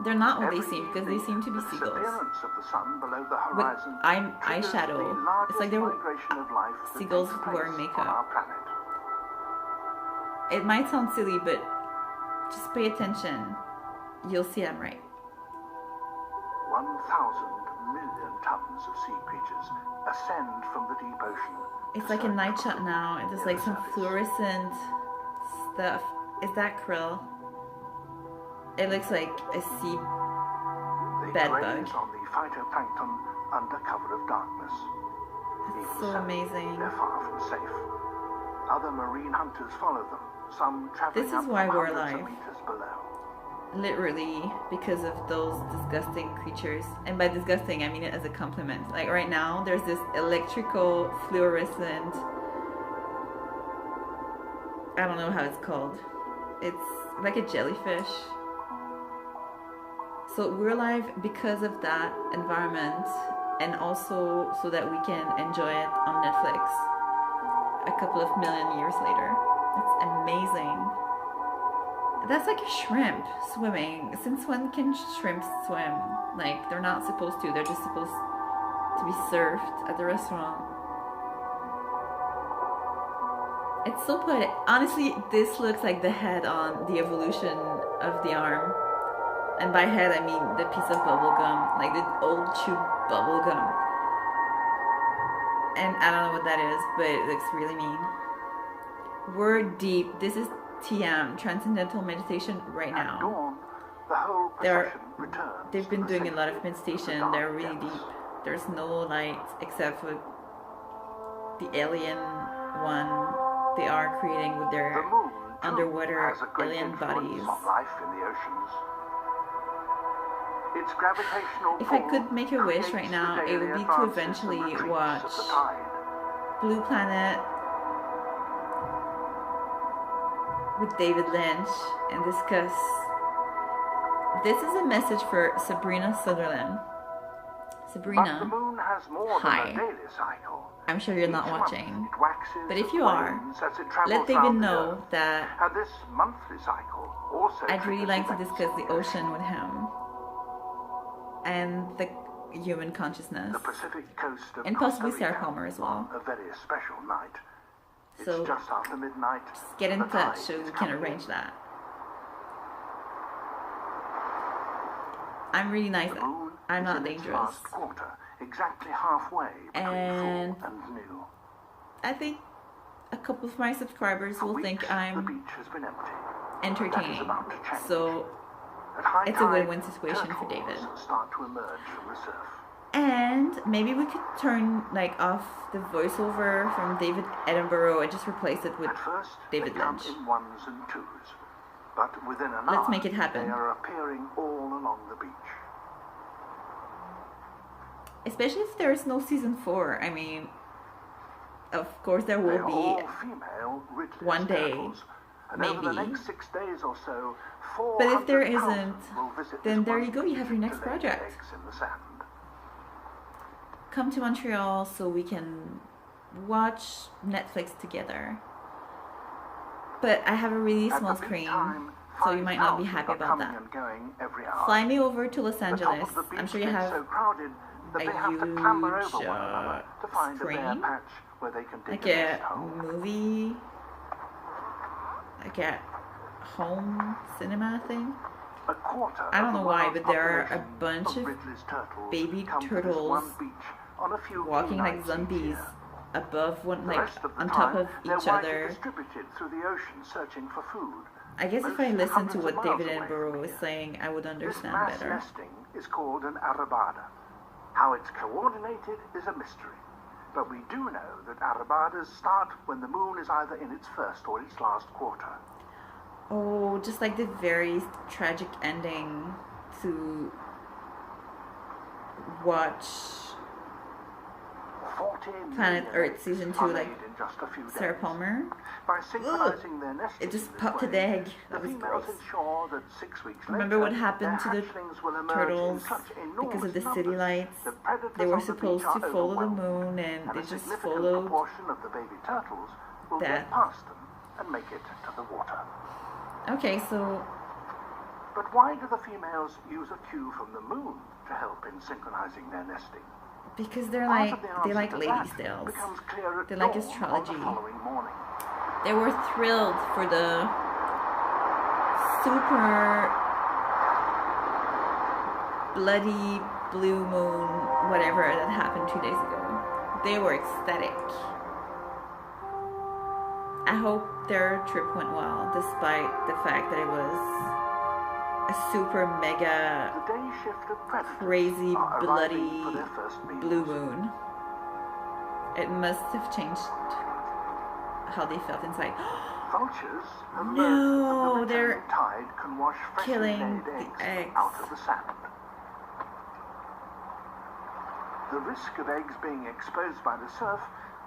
[SPEAKER 1] They're not what they
[SPEAKER 2] Every
[SPEAKER 1] seem because they
[SPEAKER 2] evening,
[SPEAKER 1] seem to be
[SPEAKER 2] the
[SPEAKER 1] seagulls.
[SPEAKER 2] disappearance of the sun below the
[SPEAKER 1] With
[SPEAKER 2] horizon triggers
[SPEAKER 1] eyeshadow.
[SPEAKER 2] the
[SPEAKER 1] It's
[SPEAKER 2] largest
[SPEAKER 1] like they're
[SPEAKER 2] migration of life that
[SPEAKER 1] seagulls
[SPEAKER 2] takes place
[SPEAKER 1] wearing makeup.
[SPEAKER 2] on our planet.
[SPEAKER 1] It might sound silly, but just pay attention. You'll see I'm right.
[SPEAKER 2] 1,000 million tons of sea creatures ascend from the deep ocean.
[SPEAKER 1] It's
[SPEAKER 2] to
[SPEAKER 1] like a
[SPEAKER 2] search
[SPEAKER 1] night
[SPEAKER 2] for
[SPEAKER 1] shot
[SPEAKER 2] food
[SPEAKER 1] now. It's just
[SPEAKER 2] in
[SPEAKER 1] like
[SPEAKER 2] the
[SPEAKER 1] some
[SPEAKER 2] surface.
[SPEAKER 1] fluorescent stuff. Is that krill? It looks like a sea
[SPEAKER 2] They
[SPEAKER 1] bed
[SPEAKER 2] graze
[SPEAKER 1] bug.
[SPEAKER 2] on the phytoplankton under cover of darkness. Even
[SPEAKER 1] so amazing.
[SPEAKER 2] They're far from safe. Other marine hunters follow them, some traveling
[SPEAKER 1] This is
[SPEAKER 2] up
[SPEAKER 1] why
[SPEAKER 2] from
[SPEAKER 1] we're
[SPEAKER 2] hundreds of
[SPEAKER 1] alive.
[SPEAKER 2] meters below.
[SPEAKER 1] Literally because of those disgusting creatures. And by disgusting, I mean it as a compliment. Like right now, there's this electrical fluorescent... I don't know how it's called. It's like a jellyfish. So we're alive because of that environment, and also so that we can enjoy it on Netflix a couple of million years later. It's amazing. That's like a shrimp swimming. Since when can shrimps swim? Like, they're not supposed to. They're just supposed to be served at the restaurant. It's so poetic. Honestly, this looks like the head on the evolution of the arm. And by head, I mean the piece of bubble gum, like the old chewed bubble gum. And I don't know what that is, but it looks really mean. We're deep. This is TM, Transcendental Meditation, right
[SPEAKER 2] At
[SPEAKER 1] now.
[SPEAKER 2] dawn, the whole procession returns.
[SPEAKER 1] They've been
[SPEAKER 2] to the
[SPEAKER 1] doing a lot of
[SPEAKER 2] sanctuary
[SPEAKER 1] meditation.
[SPEAKER 2] the
[SPEAKER 1] They're
[SPEAKER 2] dark
[SPEAKER 1] really
[SPEAKER 2] depths.
[SPEAKER 1] deep. There's no light except for the alien one they are creating with
[SPEAKER 2] The
[SPEAKER 1] their
[SPEAKER 2] moon, too,
[SPEAKER 1] underwater
[SPEAKER 2] has a great
[SPEAKER 1] alien
[SPEAKER 2] influence
[SPEAKER 1] bodies.
[SPEAKER 2] on life in the oceans. Its gravitational
[SPEAKER 1] If I
[SPEAKER 2] pull
[SPEAKER 1] could make a wish
[SPEAKER 2] creates
[SPEAKER 1] right
[SPEAKER 2] the
[SPEAKER 1] now, it
[SPEAKER 2] daily
[SPEAKER 1] would be to
[SPEAKER 2] advances
[SPEAKER 1] eventually
[SPEAKER 2] and retreats
[SPEAKER 1] watch
[SPEAKER 2] of the tide.
[SPEAKER 1] Blue Planet with David Lynch and discuss. This is a message for Sabrina Sutherland.
[SPEAKER 2] But the
[SPEAKER 1] Sabrina,
[SPEAKER 2] moon has more
[SPEAKER 1] Hi.
[SPEAKER 2] than a daily cycle.
[SPEAKER 1] I'm sure you're not
[SPEAKER 2] Each month
[SPEAKER 1] watching,
[SPEAKER 2] it waxes
[SPEAKER 1] but if
[SPEAKER 2] and
[SPEAKER 1] you are,
[SPEAKER 2] wanes as it travels
[SPEAKER 1] let David
[SPEAKER 2] round the
[SPEAKER 1] know
[SPEAKER 2] Earth.
[SPEAKER 1] that
[SPEAKER 2] And this monthly cycle also
[SPEAKER 1] I'd really
[SPEAKER 2] triggers
[SPEAKER 1] like to
[SPEAKER 2] events
[SPEAKER 1] discuss
[SPEAKER 2] in
[SPEAKER 1] the ocean with him and the human consciousness.
[SPEAKER 2] The Pacific coast of
[SPEAKER 1] And possibly
[SPEAKER 2] Costa Rica
[SPEAKER 1] Sarah Palmer as well.
[SPEAKER 2] on a very special night. It's
[SPEAKER 1] So,
[SPEAKER 2] just after midnight.
[SPEAKER 1] Just get in
[SPEAKER 2] the
[SPEAKER 1] touch
[SPEAKER 2] tide
[SPEAKER 1] so
[SPEAKER 2] is
[SPEAKER 1] we can
[SPEAKER 2] coming
[SPEAKER 1] arrange
[SPEAKER 2] in.
[SPEAKER 1] that. I'm really nice.
[SPEAKER 2] The moon
[SPEAKER 1] I'm
[SPEAKER 2] is
[SPEAKER 1] not
[SPEAKER 2] in its
[SPEAKER 1] dangerous.
[SPEAKER 2] last quarter, exactly halfway between
[SPEAKER 1] And
[SPEAKER 2] full and new.
[SPEAKER 1] I think a couple of my subscribers
[SPEAKER 2] For
[SPEAKER 1] will
[SPEAKER 2] weeks,
[SPEAKER 1] think
[SPEAKER 2] the
[SPEAKER 1] I'm
[SPEAKER 2] beach has been empty. That is
[SPEAKER 1] entertaining.
[SPEAKER 2] about to change.
[SPEAKER 1] So
[SPEAKER 2] At high
[SPEAKER 1] it's a
[SPEAKER 2] tide,
[SPEAKER 1] win-win situation for
[SPEAKER 2] turtles
[SPEAKER 1] David.
[SPEAKER 2] start to emerge from the surf.
[SPEAKER 1] And maybe we could turn like off the voiceover from David Attenborough and just replace it with
[SPEAKER 2] At first,
[SPEAKER 1] David
[SPEAKER 2] they come
[SPEAKER 1] Lynch.
[SPEAKER 2] in ones and twos, but within an
[SPEAKER 1] Let's
[SPEAKER 2] hour,
[SPEAKER 1] make it happen.
[SPEAKER 2] they are appearing all along the beach.
[SPEAKER 1] Especially if there is no season 4. I mean, of course there
[SPEAKER 2] They
[SPEAKER 1] will
[SPEAKER 2] are
[SPEAKER 1] be
[SPEAKER 2] all female Ridley's
[SPEAKER 1] one day,
[SPEAKER 2] turtles, and over the
[SPEAKER 1] maybe.
[SPEAKER 2] next 6 days or so,
[SPEAKER 1] But if there
[SPEAKER 2] 400,000
[SPEAKER 1] isn't,
[SPEAKER 2] will visit
[SPEAKER 1] then
[SPEAKER 2] this
[SPEAKER 1] there
[SPEAKER 2] one
[SPEAKER 1] you go, you have your
[SPEAKER 2] beach
[SPEAKER 1] next
[SPEAKER 2] to lay
[SPEAKER 1] project.
[SPEAKER 2] eggs in the sand.
[SPEAKER 1] Come to Montreal so we can watch Netflix together. But I have a really
[SPEAKER 2] At
[SPEAKER 1] small
[SPEAKER 2] the peak
[SPEAKER 1] screen,
[SPEAKER 2] time,
[SPEAKER 1] so you might not be
[SPEAKER 2] 5,000
[SPEAKER 1] happy
[SPEAKER 2] are
[SPEAKER 1] about
[SPEAKER 2] coming
[SPEAKER 1] that.
[SPEAKER 2] and going every hour.
[SPEAKER 1] Fly me over to Los
[SPEAKER 2] The top
[SPEAKER 1] Angeles.
[SPEAKER 2] of the beach
[SPEAKER 1] I'm sure you
[SPEAKER 2] gets
[SPEAKER 1] have
[SPEAKER 2] so crowded that
[SPEAKER 1] a
[SPEAKER 2] they have to clamber over
[SPEAKER 1] huge
[SPEAKER 2] one another to find a bare
[SPEAKER 1] screen,
[SPEAKER 2] patch where they can dig
[SPEAKER 1] like
[SPEAKER 2] a nest
[SPEAKER 1] a
[SPEAKER 2] hole.
[SPEAKER 1] movie, like a home cinema thing.
[SPEAKER 2] A quarter
[SPEAKER 1] I don't
[SPEAKER 2] of the
[SPEAKER 1] know why,
[SPEAKER 2] world's
[SPEAKER 1] but there are a
[SPEAKER 2] population
[SPEAKER 1] bunch of
[SPEAKER 2] Ridley's turtles
[SPEAKER 1] baby
[SPEAKER 2] come to this
[SPEAKER 1] turtles
[SPEAKER 2] one beach on a few
[SPEAKER 1] walking
[SPEAKER 2] key
[SPEAKER 1] like
[SPEAKER 2] nights each
[SPEAKER 1] zombies
[SPEAKER 2] year.
[SPEAKER 1] above one,
[SPEAKER 2] The
[SPEAKER 1] like
[SPEAKER 2] rest of the
[SPEAKER 1] on top
[SPEAKER 2] time,
[SPEAKER 1] of
[SPEAKER 2] they're
[SPEAKER 1] each
[SPEAKER 2] widely
[SPEAKER 1] other.
[SPEAKER 2] distributed through the ocean searching for food.
[SPEAKER 1] I guess if
[SPEAKER 2] Most
[SPEAKER 1] I listened to
[SPEAKER 2] hundreds
[SPEAKER 1] what
[SPEAKER 2] of miles
[SPEAKER 1] David
[SPEAKER 2] away
[SPEAKER 1] Attenborough
[SPEAKER 2] from
[SPEAKER 1] was
[SPEAKER 2] here.
[SPEAKER 1] saying, I would
[SPEAKER 2] This
[SPEAKER 1] understand
[SPEAKER 2] mass
[SPEAKER 1] better.
[SPEAKER 2] nesting is called an arabada. How it's coordinated is a mystery. But we do know that arabadas start when the moon is either in its first or its last quarter.
[SPEAKER 1] Oh, just like the very tragic ending to watch
[SPEAKER 2] 40
[SPEAKER 1] Planet
[SPEAKER 2] million
[SPEAKER 1] Earth
[SPEAKER 2] eggs
[SPEAKER 1] season 2,
[SPEAKER 2] are
[SPEAKER 1] like
[SPEAKER 2] laid in just a few
[SPEAKER 1] Sarah
[SPEAKER 2] days.
[SPEAKER 1] Palmer.
[SPEAKER 2] By synchronizing their nesting
[SPEAKER 1] It just
[SPEAKER 2] in this
[SPEAKER 1] popped
[SPEAKER 2] way,
[SPEAKER 1] the egg.
[SPEAKER 2] the
[SPEAKER 1] That was
[SPEAKER 2] females
[SPEAKER 1] gross.
[SPEAKER 2] ensure that 6 weeks
[SPEAKER 1] Remember
[SPEAKER 2] later,
[SPEAKER 1] what happened to
[SPEAKER 2] their
[SPEAKER 1] the
[SPEAKER 2] hatchlings will emerge
[SPEAKER 1] turtles
[SPEAKER 2] in such
[SPEAKER 1] because of the
[SPEAKER 2] enormous
[SPEAKER 1] city
[SPEAKER 2] numbers
[SPEAKER 1] lights?
[SPEAKER 2] that predators
[SPEAKER 1] They were
[SPEAKER 2] on the
[SPEAKER 1] supposed
[SPEAKER 2] beach
[SPEAKER 1] to
[SPEAKER 2] are
[SPEAKER 1] follow the
[SPEAKER 2] overwhelmed,
[SPEAKER 1] moon, and they
[SPEAKER 2] a
[SPEAKER 1] just
[SPEAKER 2] significant
[SPEAKER 1] followed
[SPEAKER 2] proportion of the baby turtles will
[SPEAKER 1] that.
[SPEAKER 2] get past them and make it to the water.
[SPEAKER 1] Okay, so
[SPEAKER 2] But why do the females use a cue from the moon to help in synchronizing their nesting?
[SPEAKER 1] because they're
[SPEAKER 2] Part
[SPEAKER 1] like
[SPEAKER 2] of the
[SPEAKER 1] they
[SPEAKER 2] answer
[SPEAKER 1] like
[SPEAKER 2] to
[SPEAKER 1] ladies'
[SPEAKER 2] that
[SPEAKER 1] tales.
[SPEAKER 2] becomes clear at
[SPEAKER 1] They like
[SPEAKER 2] dawn on
[SPEAKER 1] astrology.
[SPEAKER 2] the following morning.
[SPEAKER 1] They were thrilled for the super bloody blue moon, whatever that happened 2 days ago. They were ecstatic. I hope their trip went well, despite the fact that it was a super mega
[SPEAKER 2] The day shift of predators
[SPEAKER 1] crazy
[SPEAKER 2] are
[SPEAKER 1] bloody
[SPEAKER 2] arriving for their first meals.
[SPEAKER 1] blue moon. It must have changed how they felt inside.
[SPEAKER 2] Vultures have
[SPEAKER 1] No,
[SPEAKER 2] learned that the
[SPEAKER 1] they're
[SPEAKER 2] returning tide can wash freshly
[SPEAKER 1] killing
[SPEAKER 2] laid
[SPEAKER 1] the
[SPEAKER 2] eggs
[SPEAKER 1] eggs.
[SPEAKER 2] out of the sand. The risk of eggs being exposed by the surf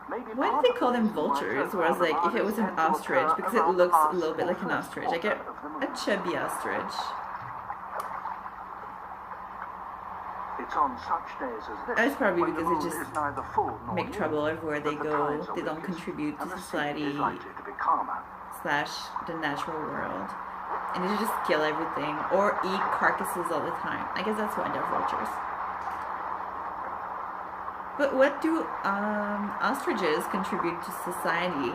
[SPEAKER 2] may be
[SPEAKER 1] Why
[SPEAKER 2] part
[SPEAKER 1] do they
[SPEAKER 2] of
[SPEAKER 1] call
[SPEAKER 2] the
[SPEAKER 1] them
[SPEAKER 2] reason why
[SPEAKER 1] vultures?
[SPEAKER 2] turtle
[SPEAKER 1] Whereas, like, if it
[SPEAKER 2] armadas
[SPEAKER 1] was an
[SPEAKER 2] tend to
[SPEAKER 1] ostrich,
[SPEAKER 2] occur
[SPEAKER 1] because it
[SPEAKER 2] around the
[SPEAKER 1] looks a
[SPEAKER 2] last
[SPEAKER 1] little bit
[SPEAKER 2] or
[SPEAKER 1] like an
[SPEAKER 2] first
[SPEAKER 1] ostrich, like
[SPEAKER 2] quarter of the moon.
[SPEAKER 1] a chubby ostrich.
[SPEAKER 2] It's on such days as this,
[SPEAKER 1] That's probably
[SPEAKER 2] when the
[SPEAKER 1] because they
[SPEAKER 2] moon
[SPEAKER 1] just
[SPEAKER 2] is neither full nor
[SPEAKER 1] make
[SPEAKER 2] new,
[SPEAKER 1] trouble everywhere they
[SPEAKER 2] that the
[SPEAKER 1] go.
[SPEAKER 2] tides are
[SPEAKER 1] They don't
[SPEAKER 2] weakest,
[SPEAKER 1] contribute
[SPEAKER 2] and
[SPEAKER 1] to
[SPEAKER 2] the sea
[SPEAKER 1] society
[SPEAKER 2] is likely to be calmer.
[SPEAKER 1] / the natural world. And they just kill everything or eat carcasses all the time. I guess that's why they're vultures. But what do ostriches contribute to society?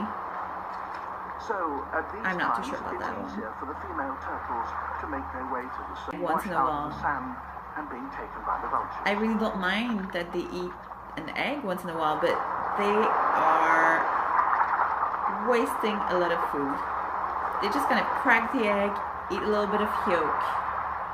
[SPEAKER 2] So, at these
[SPEAKER 1] I'm not too
[SPEAKER 2] times,
[SPEAKER 1] sure about
[SPEAKER 2] it's
[SPEAKER 1] that one.
[SPEAKER 2] easier for the female turtles to make their way to the sea,
[SPEAKER 1] Once
[SPEAKER 2] washed
[SPEAKER 1] in a
[SPEAKER 2] out
[SPEAKER 1] while.
[SPEAKER 2] of the sand, and being taken by the vultures.
[SPEAKER 1] I really don't mind that they eat an egg once in a while, but they are wasting a lot of food. They just kind of crack the egg, eat a little bit of yolk,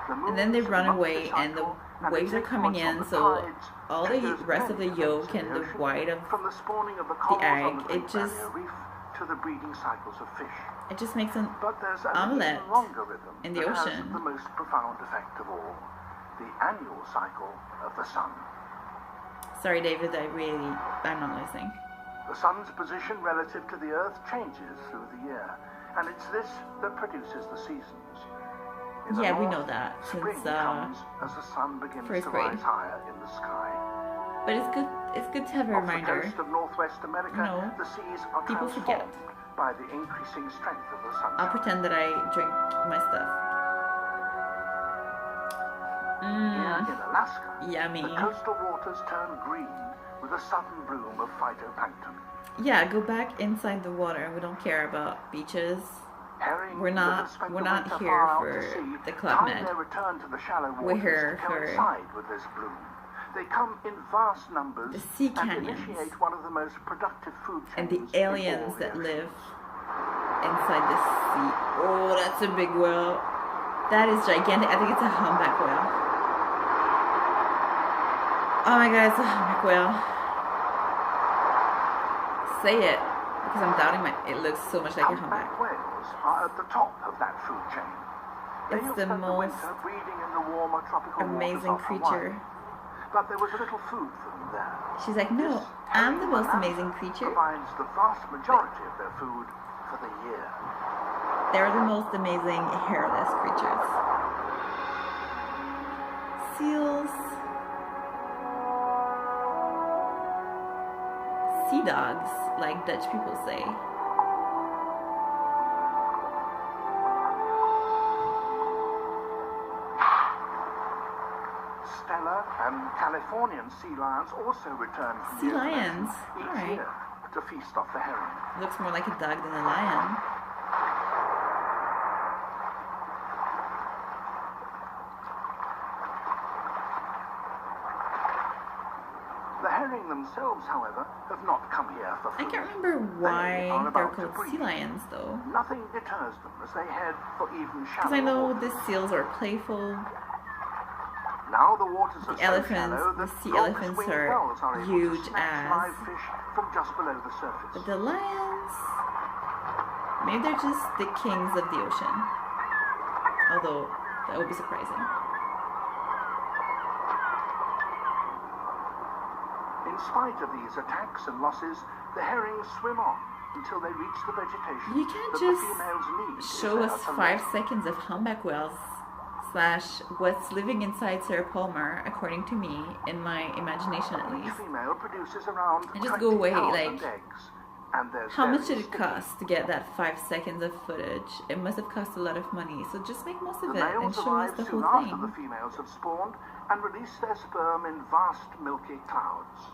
[SPEAKER 2] The moon
[SPEAKER 1] and then they
[SPEAKER 2] is a
[SPEAKER 1] run
[SPEAKER 2] monthly
[SPEAKER 1] away, and the
[SPEAKER 2] cycle, and
[SPEAKER 1] waves are coming
[SPEAKER 2] influence on
[SPEAKER 1] in,
[SPEAKER 2] the
[SPEAKER 1] so
[SPEAKER 2] tides
[SPEAKER 1] all the
[SPEAKER 2] triggers
[SPEAKER 1] rest of the
[SPEAKER 2] many
[SPEAKER 1] yolk
[SPEAKER 2] events in
[SPEAKER 1] and
[SPEAKER 2] the
[SPEAKER 1] the
[SPEAKER 2] ocean,
[SPEAKER 1] white of
[SPEAKER 2] from the spawning of the corals
[SPEAKER 1] egg,
[SPEAKER 2] on the
[SPEAKER 1] it
[SPEAKER 2] Great
[SPEAKER 1] just-
[SPEAKER 2] Barrier Reef to the breeding cycles of fish.
[SPEAKER 1] it just makes an
[SPEAKER 2] But there's an
[SPEAKER 1] omelette
[SPEAKER 2] even longer rhythm
[SPEAKER 1] in the
[SPEAKER 2] that has
[SPEAKER 1] ocean.
[SPEAKER 2] the most profound effect of all: the annual cycle of the sun.
[SPEAKER 1] Sorry, David, I'm not listening.
[SPEAKER 2] The sun's position relative to the earth changes through the year, and it's this that produces the seasons. In the
[SPEAKER 1] Yeah, we
[SPEAKER 2] north,
[SPEAKER 1] know that
[SPEAKER 2] spring
[SPEAKER 1] since
[SPEAKER 2] comes as the sun begins
[SPEAKER 1] first
[SPEAKER 2] to
[SPEAKER 1] grade.
[SPEAKER 2] rise higher in the sky.
[SPEAKER 1] But it's good to have a
[SPEAKER 2] Off the
[SPEAKER 1] reminder.
[SPEAKER 2] coast of Northwest America,
[SPEAKER 1] No,
[SPEAKER 2] the seas are
[SPEAKER 1] people forget.
[SPEAKER 2] transformed by the increasing strength of the sunshine.
[SPEAKER 1] I'll pretend that I drink my stuff.
[SPEAKER 2] Here in Alaska,
[SPEAKER 1] Yummy.
[SPEAKER 2] the coastal waters turn green with a sudden bloom of phytoplankton.
[SPEAKER 1] Yeah, go back inside the water. We don't care about beaches.
[SPEAKER 2] Herring
[SPEAKER 1] We're
[SPEAKER 2] that
[SPEAKER 1] not-
[SPEAKER 2] have spent
[SPEAKER 1] we're
[SPEAKER 2] the
[SPEAKER 1] not
[SPEAKER 2] winter
[SPEAKER 1] here
[SPEAKER 2] far out
[SPEAKER 1] for
[SPEAKER 2] to sea
[SPEAKER 1] the Club
[SPEAKER 2] time
[SPEAKER 1] Med.
[SPEAKER 2] their return to the shallow
[SPEAKER 1] We're
[SPEAKER 2] waters
[SPEAKER 1] here
[SPEAKER 2] to
[SPEAKER 1] for
[SPEAKER 2] coincide with this bloom. They come in vast numbers
[SPEAKER 1] the sea
[SPEAKER 2] and
[SPEAKER 1] canyons
[SPEAKER 2] initiate one of the most productive food
[SPEAKER 1] and
[SPEAKER 2] chains
[SPEAKER 1] the
[SPEAKER 2] in
[SPEAKER 1] aliens
[SPEAKER 2] all the
[SPEAKER 1] that
[SPEAKER 2] ocean.
[SPEAKER 1] live inside the sea. Oh, that's a big whale. That is gigantic. I think it's a humpback whale. Oh my god, it's a humpback whale. Say it, because I'm doubting it looks so much like a humpback.
[SPEAKER 2] Humpback whales are at the top of that food chain. They
[SPEAKER 1] It's
[SPEAKER 2] have
[SPEAKER 1] the
[SPEAKER 2] spent the
[SPEAKER 1] most
[SPEAKER 2] winter breeding in the warmer tropical
[SPEAKER 1] amazing
[SPEAKER 2] waters of
[SPEAKER 1] creature.
[SPEAKER 2] Hawaii. But there was a little food for them there.
[SPEAKER 1] She's like, no, I'm the most amazing creature.
[SPEAKER 2] Provides the vast majority of their food for the year.
[SPEAKER 1] They're the most amazing hairless creatures. Seals. Sea dogs, like Dutch people say.
[SPEAKER 2] Stella and Californian sea lions also return from
[SPEAKER 1] Sea
[SPEAKER 2] the open
[SPEAKER 1] lions?
[SPEAKER 2] ocean each
[SPEAKER 1] Alright.
[SPEAKER 2] year to feast off the herring.
[SPEAKER 1] Looks more like a dog than a lion.
[SPEAKER 2] The herring themselves, however, have not come here for
[SPEAKER 1] I
[SPEAKER 2] food.
[SPEAKER 1] can't remember why
[SPEAKER 2] They are
[SPEAKER 1] they're
[SPEAKER 2] about to
[SPEAKER 1] called
[SPEAKER 2] breed.
[SPEAKER 1] sea lions though.
[SPEAKER 2] Nothing deters them as they head for even
[SPEAKER 1] Because
[SPEAKER 2] shallower
[SPEAKER 1] I know
[SPEAKER 2] waters.
[SPEAKER 1] the seals are playful.
[SPEAKER 2] Now the waters are
[SPEAKER 1] The
[SPEAKER 2] so
[SPEAKER 1] elephants,
[SPEAKER 2] shallow
[SPEAKER 1] the
[SPEAKER 2] that
[SPEAKER 1] sea
[SPEAKER 2] raucous
[SPEAKER 1] elephants
[SPEAKER 2] winged
[SPEAKER 1] are
[SPEAKER 2] gulls are able
[SPEAKER 1] huge
[SPEAKER 2] to snatch
[SPEAKER 1] as.
[SPEAKER 2] live fish from just below the surface.
[SPEAKER 1] But the lions, maybe they're just the kings of the ocean. Although, that would be surprising.
[SPEAKER 2] In spite of these attacks and losses, the herrings swim on until they reach the vegetation
[SPEAKER 1] You can't
[SPEAKER 2] that
[SPEAKER 1] just
[SPEAKER 2] the females need.
[SPEAKER 1] show us 5 seconds of humpback whales / what's living inside Sarah Palmer, according to me, in my imagination at
[SPEAKER 2] Each
[SPEAKER 1] least.
[SPEAKER 2] female produces around
[SPEAKER 1] And just go away,
[SPEAKER 2] 20,000
[SPEAKER 1] like,
[SPEAKER 2] eggs, and there's
[SPEAKER 1] How much
[SPEAKER 2] very
[SPEAKER 1] did it
[SPEAKER 2] sticky.
[SPEAKER 1] cost to get that 5 seconds of footage? It must have cost a lot of money, so just make most
[SPEAKER 2] The
[SPEAKER 1] of it and
[SPEAKER 2] males
[SPEAKER 1] show us
[SPEAKER 2] arrive
[SPEAKER 1] the
[SPEAKER 2] soon
[SPEAKER 1] whole
[SPEAKER 2] after the
[SPEAKER 1] thing.
[SPEAKER 2] females have spawned and release their sperm in vast milky clouds.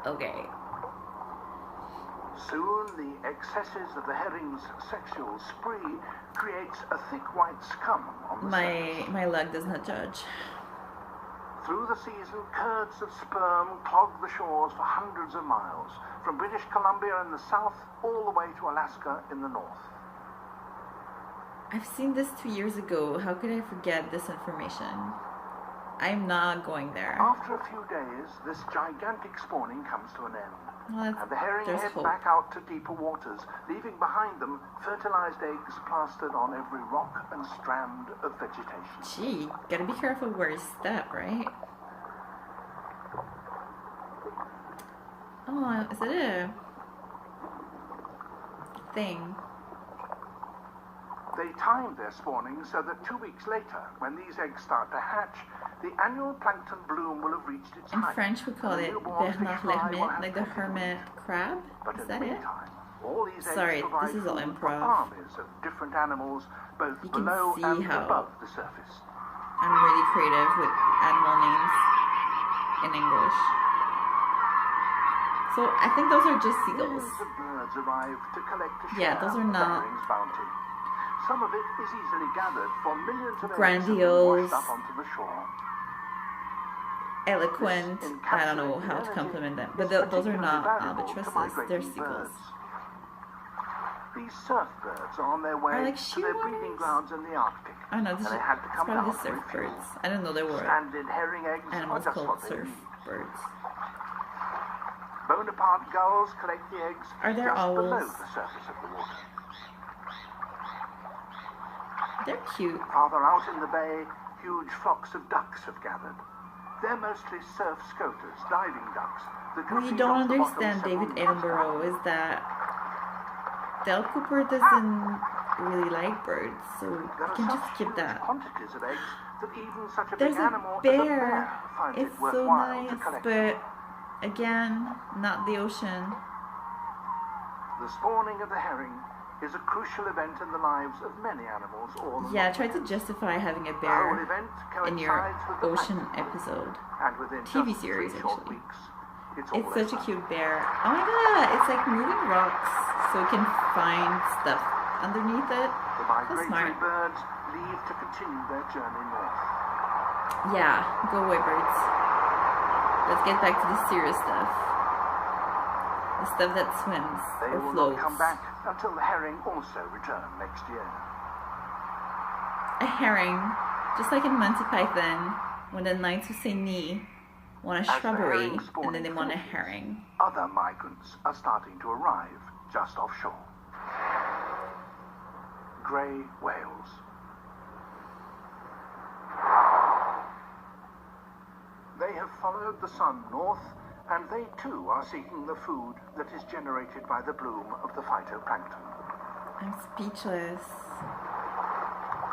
[SPEAKER 1] Okay.
[SPEAKER 2] Soon, the excesses of the herring's sexual spree creates a thick white scum on the surface.
[SPEAKER 1] My luck does not judge.
[SPEAKER 2] Through the season, curds of sperm clog the shores for hundreds of miles, from British Columbia in the south all the way to Alaska in the north.
[SPEAKER 1] I've seen this 2 years ago. How could I forget this information? I'm not going there.
[SPEAKER 2] After a few days, this gigantic spawning comes to an end.
[SPEAKER 1] Well,
[SPEAKER 2] And the herring
[SPEAKER 1] there's
[SPEAKER 2] head
[SPEAKER 1] hope.
[SPEAKER 2] back out to deeper waters, leaving behind them fertilized eggs plastered on every rock and strand of vegetation.
[SPEAKER 1] Gee, gotta be careful where you step, right? Oh, is it a thing?
[SPEAKER 2] They timed their spawning so that 2 weeks later, when these eggs start to hatch, the annual plankton bloom will have reached its
[SPEAKER 1] In
[SPEAKER 2] height.
[SPEAKER 1] French we call
[SPEAKER 2] and the
[SPEAKER 1] it
[SPEAKER 2] newborn fish
[SPEAKER 1] Bernard
[SPEAKER 2] fry will
[SPEAKER 1] l'hermite,
[SPEAKER 2] have
[SPEAKER 1] like the
[SPEAKER 2] plenty to
[SPEAKER 1] hermit
[SPEAKER 2] eat.
[SPEAKER 1] crab.
[SPEAKER 2] But
[SPEAKER 1] Is
[SPEAKER 2] in
[SPEAKER 1] that
[SPEAKER 2] the
[SPEAKER 1] it?
[SPEAKER 2] meantime, all these eggs
[SPEAKER 1] Sorry,
[SPEAKER 2] provide
[SPEAKER 1] this is all
[SPEAKER 2] food for
[SPEAKER 1] improv.
[SPEAKER 2] armies of different animals, both
[SPEAKER 1] You can
[SPEAKER 2] below
[SPEAKER 1] see
[SPEAKER 2] and
[SPEAKER 1] how
[SPEAKER 2] above the surface.
[SPEAKER 1] I'm really creative with animal names in English. So I think those are just seagulls.
[SPEAKER 2] Millions of birds arrive to collect a
[SPEAKER 1] Yeah,
[SPEAKER 2] share
[SPEAKER 1] those are
[SPEAKER 2] of the
[SPEAKER 1] not-
[SPEAKER 2] herring's bounty. Some of it is easily gathered, for millions of eggs have been
[SPEAKER 1] Grandiose.
[SPEAKER 2] washed up onto the shore.
[SPEAKER 1] Eloquent.
[SPEAKER 2] This
[SPEAKER 1] I don't know
[SPEAKER 2] encapsulated
[SPEAKER 1] how to
[SPEAKER 2] energy
[SPEAKER 1] compliment them,
[SPEAKER 2] is
[SPEAKER 1] but those are
[SPEAKER 2] particularly
[SPEAKER 1] not
[SPEAKER 2] valuable to
[SPEAKER 1] albatrosses.
[SPEAKER 2] migrating
[SPEAKER 1] They're seagulls.
[SPEAKER 2] birds. These surf birds are on their way
[SPEAKER 1] Are like
[SPEAKER 2] to their breeding
[SPEAKER 1] shearwaters?
[SPEAKER 2] grounds in the Arctic.
[SPEAKER 1] I don't know. This
[SPEAKER 2] And
[SPEAKER 1] is
[SPEAKER 2] they had to
[SPEAKER 1] it's
[SPEAKER 2] come
[SPEAKER 1] probably
[SPEAKER 2] down
[SPEAKER 1] the
[SPEAKER 2] to
[SPEAKER 1] surf
[SPEAKER 2] refuel.
[SPEAKER 1] birds. I didn't know there were
[SPEAKER 2] Stranded herring eggs are
[SPEAKER 1] animals
[SPEAKER 2] just
[SPEAKER 1] called
[SPEAKER 2] what they
[SPEAKER 1] surf
[SPEAKER 2] need.
[SPEAKER 1] birds.
[SPEAKER 2] Bonaparte gulls collect the eggs
[SPEAKER 1] Are there
[SPEAKER 2] just below
[SPEAKER 1] owls?
[SPEAKER 2] the surface of the water.
[SPEAKER 1] They're cute.
[SPEAKER 2] Farther out in the bay, huge flocks of ducks have gathered. They're mostly surf scoters, diving ducks. That can
[SPEAKER 1] What you
[SPEAKER 2] feed
[SPEAKER 1] don't
[SPEAKER 2] off the bottom
[SPEAKER 1] understand,
[SPEAKER 2] several
[SPEAKER 1] David
[SPEAKER 2] meters
[SPEAKER 1] Attenborough,
[SPEAKER 2] down.
[SPEAKER 1] is that Del Cooper doesn't really like birds, so
[SPEAKER 2] There
[SPEAKER 1] you
[SPEAKER 2] are
[SPEAKER 1] can
[SPEAKER 2] such
[SPEAKER 1] just skip
[SPEAKER 2] huge
[SPEAKER 1] that.
[SPEAKER 2] quantities of eggs that even such a
[SPEAKER 1] There's
[SPEAKER 2] big
[SPEAKER 1] a
[SPEAKER 2] animal as a
[SPEAKER 1] bear.
[SPEAKER 2] bear finds
[SPEAKER 1] It's
[SPEAKER 2] it
[SPEAKER 1] so
[SPEAKER 2] worthwhile to
[SPEAKER 1] nice,
[SPEAKER 2] collect.
[SPEAKER 1] but again, not the ocean.
[SPEAKER 2] The spawning of the herring is a crucial event in the lives of many animals all along
[SPEAKER 1] Yeah,
[SPEAKER 2] the
[SPEAKER 1] try to
[SPEAKER 2] coast.
[SPEAKER 1] justify having a
[SPEAKER 2] The whole
[SPEAKER 1] bear
[SPEAKER 2] event
[SPEAKER 1] in your
[SPEAKER 2] coincides with the
[SPEAKER 1] ocean
[SPEAKER 2] plankton bloom,
[SPEAKER 1] episode.
[SPEAKER 2] and within
[SPEAKER 1] TV
[SPEAKER 2] just
[SPEAKER 1] series,
[SPEAKER 2] 3 short
[SPEAKER 1] actually.
[SPEAKER 2] weeks, it's all
[SPEAKER 1] It's such a
[SPEAKER 2] over.
[SPEAKER 1] cute bear. Oh my god, it's like moving rocks so it can find stuff underneath it.
[SPEAKER 2] The
[SPEAKER 1] That's
[SPEAKER 2] migratory
[SPEAKER 1] smart.
[SPEAKER 2] birds leave to continue their journey north.
[SPEAKER 1] Yeah, go away, birds. Let's get back to the serious stuff. The stuff that swims
[SPEAKER 2] They
[SPEAKER 1] or
[SPEAKER 2] will
[SPEAKER 1] floats.
[SPEAKER 2] not come back until the herring also return next year.
[SPEAKER 1] A herring, just like in Monty Python, when the knights who say ni want a
[SPEAKER 2] As the
[SPEAKER 1] shrubbery,
[SPEAKER 2] herring spawn
[SPEAKER 1] and then they
[SPEAKER 2] in
[SPEAKER 1] want a
[SPEAKER 2] Philippines,
[SPEAKER 1] herring.
[SPEAKER 2] Other migrants are starting to arrive just offshore. Grey whales. They have followed the sun north, and they too are seeking the food that is generated by the bloom of the phytoplankton.
[SPEAKER 1] I'm speechless.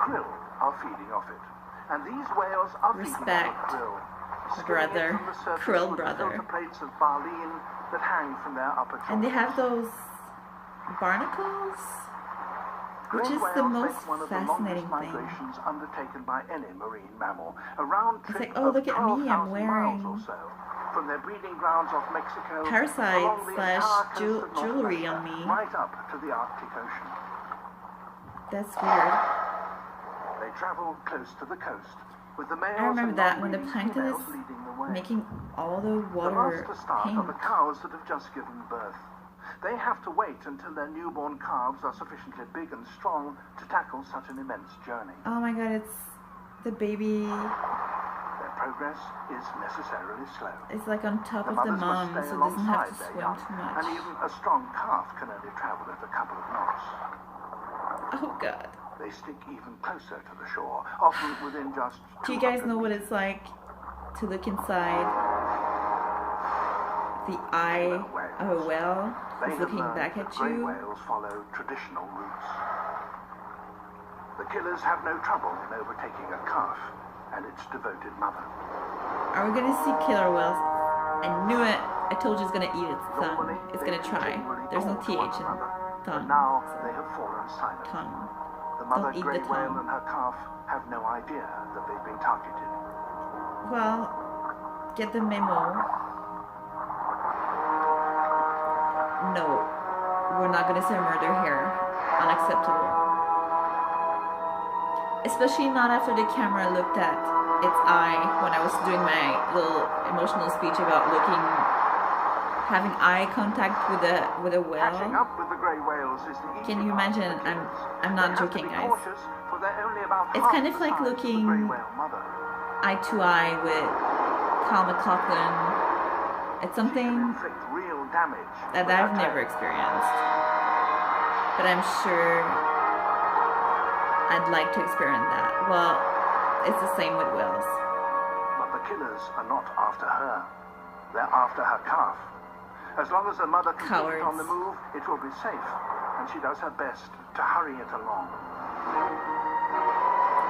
[SPEAKER 2] Krill are feeding off it, and these whales are
[SPEAKER 1] Respect,
[SPEAKER 2] feeding on the krill, skimming
[SPEAKER 1] brother,
[SPEAKER 2] it from the surface
[SPEAKER 1] krill
[SPEAKER 2] with
[SPEAKER 1] brother.
[SPEAKER 2] the filter plates of baleen that hang from their upper jaws.
[SPEAKER 1] And they have those barnacles, which
[SPEAKER 2] Grey
[SPEAKER 1] is the
[SPEAKER 2] whales
[SPEAKER 1] most
[SPEAKER 2] make one of the
[SPEAKER 1] fascinating
[SPEAKER 2] longest
[SPEAKER 1] thing.
[SPEAKER 2] migrations undertaken by any marine mammal. A round
[SPEAKER 1] It's
[SPEAKER 2] trip
[SPEAKER 1] like, oh,
[SPEAKER 2] of
[SPEAKER 1] look at me,
[SPEAKER 2] 12,000
[SPEAKER 1] I'm
[SPEAKER 2] miles
[SPEAKER 1] wearing
[SPEAKER 2] or so, from their breeding grounds off Mexico,
[SPEAKER 1] parasite
[SPEAKER 2] along the
[SPEAKER 1] slash
[SPEAKER 2] entire coast of North
[SPEAKER 1] jewelry
[SPEAKER 2] America,
[SPEAKER 1] on me.
[SPEAKER 2] right up to the Arctic Ocean.
[SPEAKER 1] That's weird.
[SPEAKER 2] They travel close to the coast, with the males
[SPEAKER 1] I remember
[SPEAKER 2] and
[SPEAKER 1] that when the
[SPEAKER 2] non-breeding
[SPEAKER 1] plankton
[SPEAKER 2] females
[SPEAKER 1] is
[SPEAKER 2] leading the way.
[SPEAKER 1] making all the
[SPEAKER 2] The
[SPEAKER 1] water
[SPEAKER 2] last to start
[SPEAKER 1] pink.
[SPEAKER 2] are the cows that have just given birth. They have to wait until their newborn calves are sufficiently big and strong to tackle such an immense journey.
[SPEAKER 1] Oh my god, it's the baby.
[SPEAKER 2] Their progress is necessarily slow.
[SPEAKER 1] It's like on top
[SPEAKER 2] The
[SPEAKER 1] of the
[SPEAKER 2] mothers
[SPEAKER 1] mom,
[SPEAKER 2] must stay
[SPEAKER 1] so it doesn't have
[SPEAKER 2] alongside
[SPEAKER 1] to
[SPEAKER 2] their
[SPEAKER 1] swim
[SPEAKER 2] young,
[SPEAKER 1] too
[SPEAKER 2] and
[SPEAKER 1] much.
[SPEAKER 2] even a strong calf can only travel at a couple of knots.
[SPEAKER 1] Oh god.
[SPEAKER 2] They stick even closer to the shore, often within just
[SPEAKER 1] Do you guys
[SPEAKER 2] 200
[SPEAKER 1] know what
[SPEAKER 2] meters.
[SPEAKER 1] it's like to look inside the eye of a whale
[SPEAKER 2] They
[SPEAKER 1] who's
[SPEAKER 2] have
[SPEAKER 1] looking
[SPEAKER 2] learned
[SPEAKER 1] back
[SPEAKER 2] that
[SPEAKER 1] at
[SPEAKER 2] grey
[SPEAKER 1] you?
[SPEAKER 2] whales follow traditional routes. The killers have no trouble in overtaking a calf and its devoted mother.
[SPEAKER 1] Are we gonna see killer whales? I knew it. I told you it's gonna eat its
[SPEAKER 2] Normally,
[SPEAKER 1] tongue. It's
[SPEAKER 2] they
[SPEAKER 1] gonna try.
[SPEAKER 2] continually
[SPEAKER 1] There's no
[SPEAKER 2] call to one
[SPEAKER 1] TH in
[SPEAKER 2] another, but
[SPEAKER 1] tongue.
[SPEAKER 2] now
[SPEAKER 1] so
[SPEAKER 2] they have fallen silent.
[SPEAKER 1] tongue.
[SPEAKER 2] The mother
[SPEAKER 1] Don't eat
[SPEAKER 2] grey
[SPEAKER 1] the
[SPEAKER 2] whale
[SPEAKER 1] tongue.
[SPEAKER 2] and her calf have no idea that they've been targeted.
[SPEAKER 1] Well, get the memo. No, we're not gonna say murder here. Unacceptable. Especially not after the camera looked at its eye when I was doing my little emotional speech about having eye contact with a
[SPEAKER 2] Catching
[SPEAKER 1] whale.
[SPEAKER 2] up with the grey whales is the easy
[SPEAKER 1] Can you
[SPEAKER 2] part
[SPEAKER 1] imagine?
[SPEAKER 2] for the killers.
[SPEAKER 1] I'm not
[SPEAKER 2] They have to
[SPEAKER 1] joking,
[SPEAKER 2] be
[SPEAKER 1] guys.
[SPEAKER 2] cautious, for they're only about
[SPEAKER 1] It's
[SPEAKER 2] half
[SPEAKER 1] kind of
[SPEAKER 2] the
[SPEAKER 1] like
[SPEAKER 2] size of the
[SPEAKER 1] looking
[SPEAKER 2] grey whale mother.
[SPEAKER 1] eye to eye with Kyle MacLachlan. It's
[SPEAKER 2] She can
[SPEAKER 1] something
[SPEAKER 2] inflict real damage
[SPEAKER 1] that
[SPEAKER 2] with
[SPEAKER 1] I've
[SPEAKER 2] her
[SPEAKER 1] never
[SPEAKER 2] tail.
[SPEAKER 1] experienced, but I'm sure I'd like to experience that. Well, it's the same with whales.
[SPEAKER 2] But the killers are not after her. They're after her calf. As long as the mother can keep it on the
[SPEAKER 1] Cowards.
[SPEAKER 2] move, it will be safe, and she does her best to hurry it along.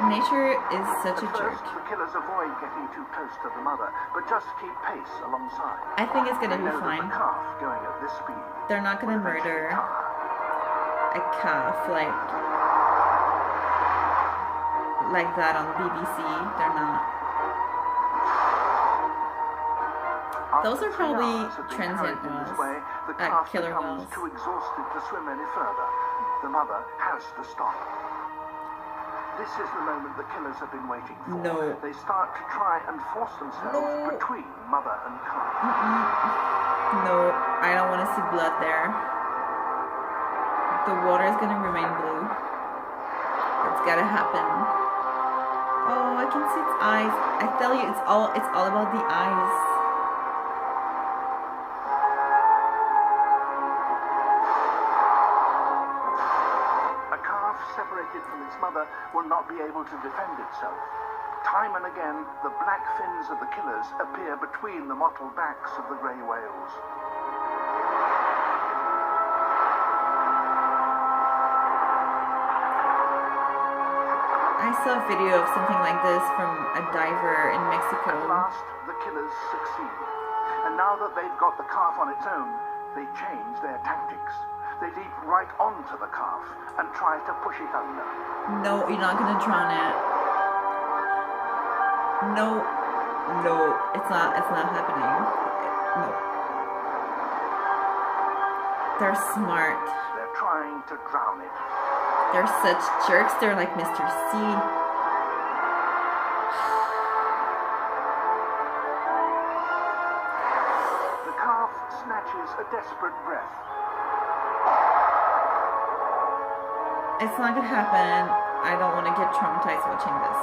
[SPEAKER 1] Nature is such a
[SPEAKER 2] At
[SPEAKER 1] jerk.
[SPEAKER 2] first, the killers avoid getting too close to the mother, but just keep pace alongside.
[SPEAKER 1] I think it's gonna
[SPEAKER 2] They
[SPEAKER 1] be
[SPEAKER 2] know that
[SPEAKER 1] fine.
[SPEAKER 2] the calf going at this speed
[SPEAKER 1] They're not gonna
[SPEAKER 2] will eventually
[SPEAKER 1] murder
[SPEAKER 2] come.
[SPEAKER 1] a calf like that on BBC. They're not. Those
[SPEAKER 2] After
[SPEAKER 1] are
[SPEAKER 2] 3
[SPEAKER 1] probably
[SPEAKER 2] hours of being
[SPEAKER 1] transient
[SPEAKER 2] carried in this
[SPEAKER 1] whales,
[SPEAKER 2] way, the calf
[SPEAKER 1] killer
[SPEAKER 2] becomes
[SPEAKER 1] whales.
[SPEAKER 2] too exhausted to swim any further. The mother has to stop. This is the moment the killers have been waiting for.
[SPEAKER 1] No.
[SPEAKER 2] They start to try and force themselves
[SPEAKER 1] No.
[SPEAKER 2] between mother and calf.
[SPEAKER 1] No, I don't want to see blood there. The water is gonna remain blue. It's gotta happen. Oh, I can see its eyes. I tell you, it's all about the eyes.
[SPEAKER 2] A calf separated from its mother will not be able to defend itself. Time and again, the black fins of the killers appear between the mottled backs of the grey whales.
[SPEAKER 1] I saw a video of something like this from a diver in
[SPEAKER 2] At
[SPEAKER 1] Mexico.
[SPEAKER 2] last, the killers succeed. And now that they've got the calf on its own, they change their tactics. They leap right onto the calf and try to push it under.
[SPEAKER 1] No, you're not gonna drown it. No, it's not happening. No. They're smart.
[SPEAKER 2] They're trying to drown it.
[SPEAKER 1] They're such jerks. They're like Mr. C.
[SPEAKER 2] The calf snatches a desperate breath.
[SPEAKER 1] It's not gonna happen. I don't want to get traumatized watching this.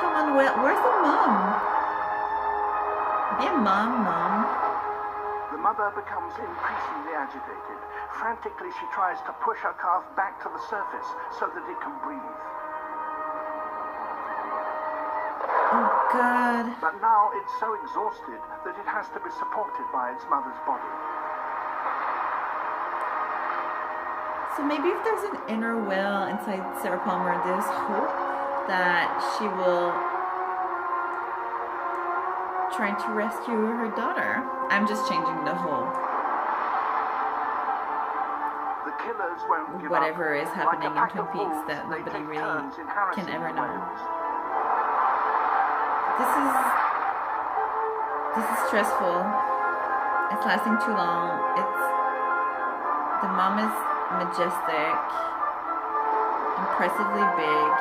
[SPEAKER 1] Come on, where's the mom? Be a mom.
[SPEAKER 2] The mother becomes increasingly agitated. Frantically, she tries to push her calf back to the surface so that it can breathe.
[SPEAKER 1] Oh, God.
[SPEAKER 2] But now it's so exhausted that it has to be supported by its mother's body.
[SPEAKER 1] So maybe if there's an inner will inside Sarah Palmer, there's hope that she will try to rescue her daughter. I'm just changing the whole
[SPEAKER 2] The killers won't give
[SPEAKER 1] whatever
[SPEAKER 2] up.
[SPEAKER 1] is happening
[SPEAKER 2] Like
[SPEAKER 1] in Twin Peaks
[SPEAKER 2] wolves,
[SPEAKER 1] that
[SPEAKER 2] they
[SPEAKER 1] nobody
[SPEAKER 2] take
[SPEAKER 1] really
[SPEAKER 2] turns in
[SPEAKER 1] can
[SPEAKER 2] harassing
[SPEAKER 1] ever
[SPEAKER 2] the
[SPEAKER 1] know.
[SPEAKER 2] whales.
[SPEAKER 1] This is stressful. It's lasting too long. The mom is majestic, impressively big,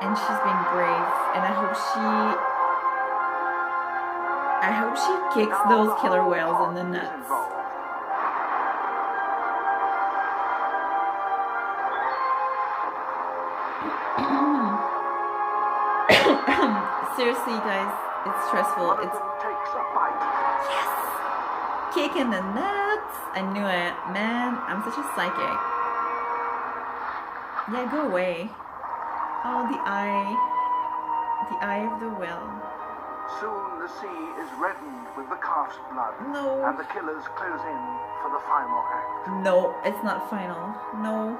[SPEAKER 1] and she's being brave, and I hope she kicks those killer whales in the nuts. Seriously, guys, it's stressful. It's
[SPEAKER 2] takes a bite.
[SPEAKER 1] yes, kick in the nuts. I knew it, man. I'm such a psychic. Yeah, go away. Oh, the eye of the whale.
[SPEAKER 2] Soon the sea is reddened with the calf's blood.
[SPEAKER 1] No.
[SPEAKER 2] And the killers close in for the final act.
[SPEAKER 1] No, it's not final. No.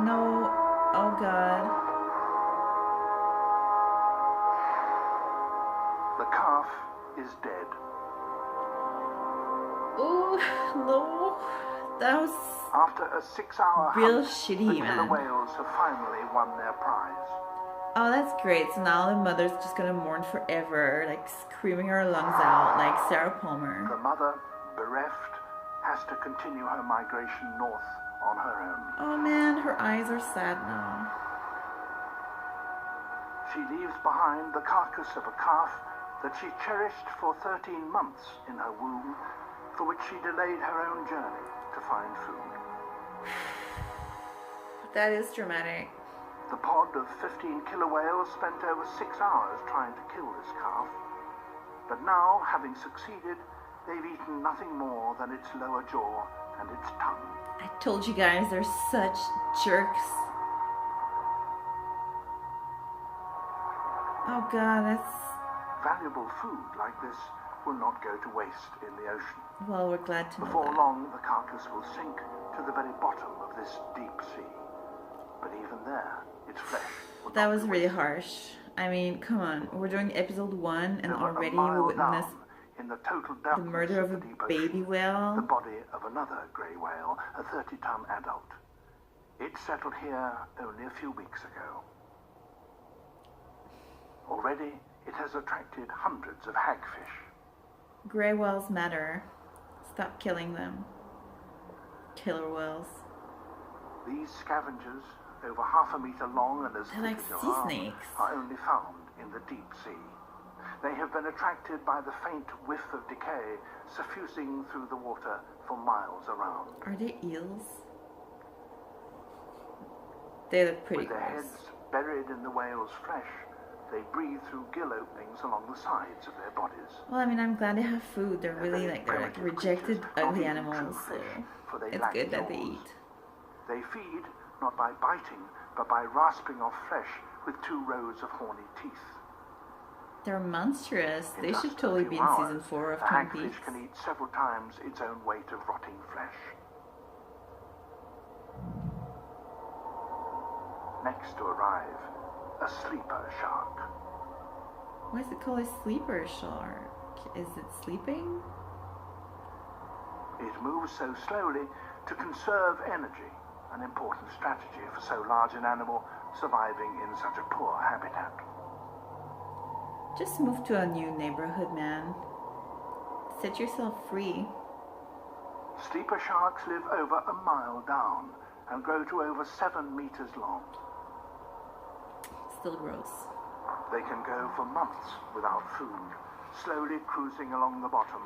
[SPEAKER 1] No. Oh, God.
[SPEAKER 2] The calf is dead.
[SPEAKER 1] Oh, no. That was
[SPEAKER 2] After a 6-hour
[SPEAKER 1] real
[SPEAKER 2] hunt,
[SPEAKER 1] shitty,
[SPEAKER 2] the killer
[SPEAKER 1] man.
[SPEAKER 2] whales have finally won their prize.
[SPEAKER 1] Oh, that's great. So now the mother's just gonna mourn forever, like screaming her lungs out, like Sarah Palmer.
[SPEAKER 2] The mother, bereft, has to continue her migration north on her own.
[SPEAKER 1] Oh man, her eyes are sad now.
[SPEAKER 2] She leaves behind the carcass of a calf that she cherished for 13 months in her womb, for which she delayed her own journey to find food.
[SPEAKER 1] That is dramatic.
[SPEAKER 2] The pod of 15 killer whales spent over 6 hours trying to kill this calf. But now, having succeeded, they've eaten nothing more than its lower jaw and its tongue.
[SPEAKER 1] I told you guys, they're such jerks. Oh God, that's...
[SPEAKER 2] Valuable food like this will not go to waste in the ocean.
[SPEAKER 1] Well, we're glad to know
[SPEAKER 2] Before
[SPEAKER 1] that.
[SPEAKER 2] long, the carcass will sink to the very bottom of this deep sea. But even there, its flesh will
[SPEAKER 1] That
[SPEAKER 2] not
[SPEAKER 1] was
[SPEAKER 2] be
[SPEAKER 1] really
[SPEAKER 2] wasted.
[SPEAKER 1] harsh. I mean, come on. We're doing episode 1 and
[SPEAKER 2] Over a
[SPEAKER 1] already we
[SPEAKER 2] mile
[SPEAKER 1] witnessed
[SPEAKER 2] down, in the total
[SPEAKER 1] the
[SPEAKER 2] darkness
[SPEAKER 1] murder of
[SPEAKER 2] the
[SPEAKER 1] a
[SPEAKER 2] deep
[SPEAKER 1] baby
[SPEAKER 2] ocean,
[SPEAKER 1] whale.
[SPEAKER 2] the body of another grey whale, a 30-ton adult. It settled here only a few weeks ago. Already, it has attracted hundreds of hagfish.
[SPEAKER 1] Grey whales matter. Stop killing them. Killer whales.
[SPEAKER 2] These scavengers, over half a metre long and as
[SPEAKER 1] They're
[SPEAKER 2] thick
[SPEAKER 1] like
[SPEAKER 2] as your
[SPEAKER 1] sea
[SPEAKER 2] arm,
[SPEAKER 1] snakes.
[SPEAKER 2] are only found in the deep sea. They have been attracted by the faint whiff of decay suffusing through the water for miles around.
[SPEAKER 1] Are they eels? They look pretty
[SPEAKER 2] With their
[SPEAKER 1] gross.
[SPEAKER 2] heads buried in the whale's flesh, they breathe through gill openings along the sides of their bodies.
[SPEAKER 1] Well, I mean, I'm glad they have food. They're really
[SPEAKER 2] very
[SPEAKER 1] like, they're like
[SPEAKER 2] primitive
[SPEAKER 1] rejected,
[SPEAKER 2] creatures, not
[SPEAKER 1] ugly
[SPEAKER 2] even
[SPEAKER 1] animals.
[SPEAKER 2] true
[SPEAKER 1] So
[SPEAKER 2] fish, for they
[SPEAKER 1] it's
[SPEAKER 2] lack
[SPEAKER 1] good that they
[SPEAKER 2] jaws.
[SPEAKER 1] eat.
[SPEAKER 2] They feed not by biting, but by rasping off flesh with 2 rows of horny teeth.
[SPEAKER 1] They're monstrous.
[SPEAKER 2] In
[SPEAKER 1] They
[SPEAKER 2] just
[SPEAKER 1] should
[SPEAKER 2] a
[SPEAKER 1] totally
[SPEAKER 2] few
[SPEAKER 1] be in
[SPEAKER 2] hours,
[SPEAKER 1] season 4 of
[SPEAKER 2] a
[SPEAKER 1] Twin
[SPEAKER 2] hagfish
[SPEAKER 1] Peaks.
[SPEAKER 2] can eat several times its own weight of rotting flesh. Next to arrive, a sleeper shark.
[SPEAKER 1] Why is it called a sleeper shark? Is it sleeping?
[SPEAKER 2] It moves so slowly to conserve energy, an important strategy for so large an animal surviving in such a poor habitat.
[SPEAKER 1] Just move to a new neighborhood, man. Set yourself free.
[SPEAKER 2] Sleeper sharks live over a mile down and grow to over 7 meters long.
[SPEAKER 1] Still gross.
[SPEAKER 2] They can go for months without food, slowly cruising along the bottom,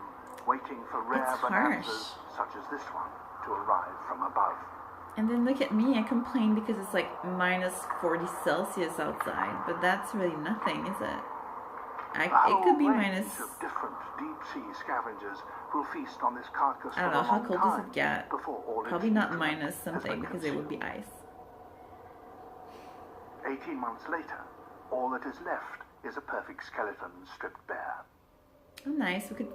[SPEAKER 2] waiting for rare
[SPEAKER 1] It's
[SPEAKER 2] bonanzas
[SPEAKER 1] harsh.
[SPEAKER 2] such as this one to arrive from above.
[SPEAKER 1] And then look at me, I complain because it's like minus 40 Celsius outside, but that's really nothing, is it? It could be minus...
[SPEAKER 2] of different deep-sea scavengers will feast on this carcass
[SPEAKER 1] I don't
[SPEAKER 2] for
[SPEAKER 1] know,
[SPEAKER 2] a
[SPEAKER 1] how
[SPEAKER 2] long
[SPEAKER 1] cold does
[SPEAKER 2] time
[SPEAKER 1] it get?
[SPEAKER 2] before all its
[SPEAKER 1] Probably not
[SPEAKER 2] nutriment
[SPEAKER 1] minus
[SPEAKER 2] has
[SPEAKER 1] something
[SPEAKER 2] been
[SPEAKER 1] because it would be
[SPEAKER 2] consumed.
[SPEAKER 1] ice.
[SPEAKER 2] 18 months later, all that is left is a perfect skeleton stripped bare.
[SPEAKER 1] Oh nice, we could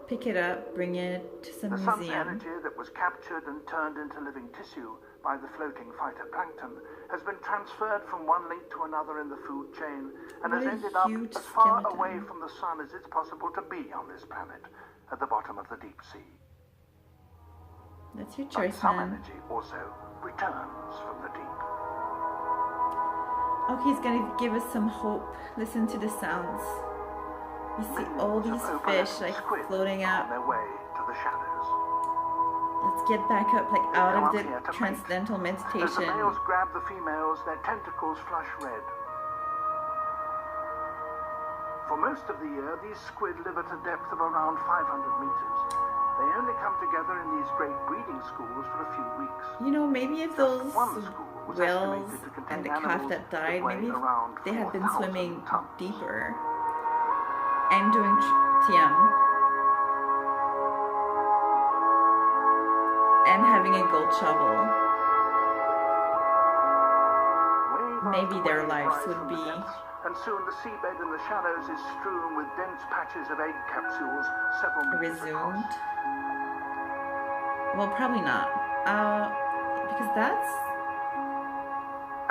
[SPEAKER 1] pick it up, bring it to some
[SPEAKER 2] The sun's
[SPEAKER 1] museum.
[SPEAKER 2] energy that was captured and turned into living tissue by the floating phytoplankton has been transferred from one link to another in the food chain and
[SPEAKER 1] What
[SPEAKER 2] has
[SPEAKER 1] a
[SPEAKER 2] ended up
[SPEAKER 1] huge
[SPEAKER 2] as far
[SPEAKER 1] skeleton.
[SPEAKER 2] away from the sun as it's possible to be on this planet, at the bottom of the deep sea.
[SPEAKER 1] That's your
[SPEAKER 2] But
[SPEAKER 1] choice,
[SPEAKER 2] some
[SPEAKER 1] man.
[SPEAKER 2] energy also returns from the deep.
[SPEAKER 1] Okay, he's gonna give us some hope. Listen to the sounds. You see all
[SPEAKER 2] Millions
[SPEAKER 1] these
[SPEAKER 2] of
[SPEAKER 1] fish
[SPEAKER 2] opalescent
[SPEAKER 1] like
[SPEAKER 2] squid
[SPEAKER 1] floating
[SPEAKER 2] are on
[SPEAKER 1] up.
[SPEAKER 2] their way to the shadows.
[SPEAKER 1] Let's get back up, like out
[SPEAKER 2] Come
[SPEAKER 1] of
[SPEAKER 2] up
[SPEAKER 1] the
[SPEAKER 2] here to mate.
[SPEAKER 1] transcendental
[SPEAKER 2] As the
[SPEAKER 1] meditation.
[SPEAKER 2] males grab the females, their tentacles flush red. For most of the year, these squid live at a depth of around 500 meters. They only come together in these great breeding schools for a few weeks.
[SPEAKER 1] You know, maybe if those
[SPEAKER 2] One school was
[SPEAKER 1] whales
[SPEAKER 2] estimated to contain
[SPEAKER 1] and the calf
[SPEAKER 2] animals
[SPEAKER 1] that died,
[SPEAKER 2] weigh
[SPEAKER 1] maybe if
[SPEAKER 2] around
[SPEAKER 1] they had been
[SPEAKER 2] 4,000
[SPEAKER 1] swimming
[SPEAKER 2] tons.
[SPEAKER 1] deeper and doing TM and having a gold shovel,
[SPEAKER 2] Wave
[SPEAKER 1] maybe
[SPEAKER 2] after
[SPEAKER 1] their
[SPEAKER 2] wave
[SPEAKER 1] lives
[SPEAKER 2] rise
[SPEAKER 1] would
[SPEAKER 2] from the
[SPEAKER 1] be
[SPEAKER 2] depths, and soon the seabed in the shallows is strewn with dense patches of egg capsules several meters across.
[SPEAKER 1] resumed. Well, probably not. Because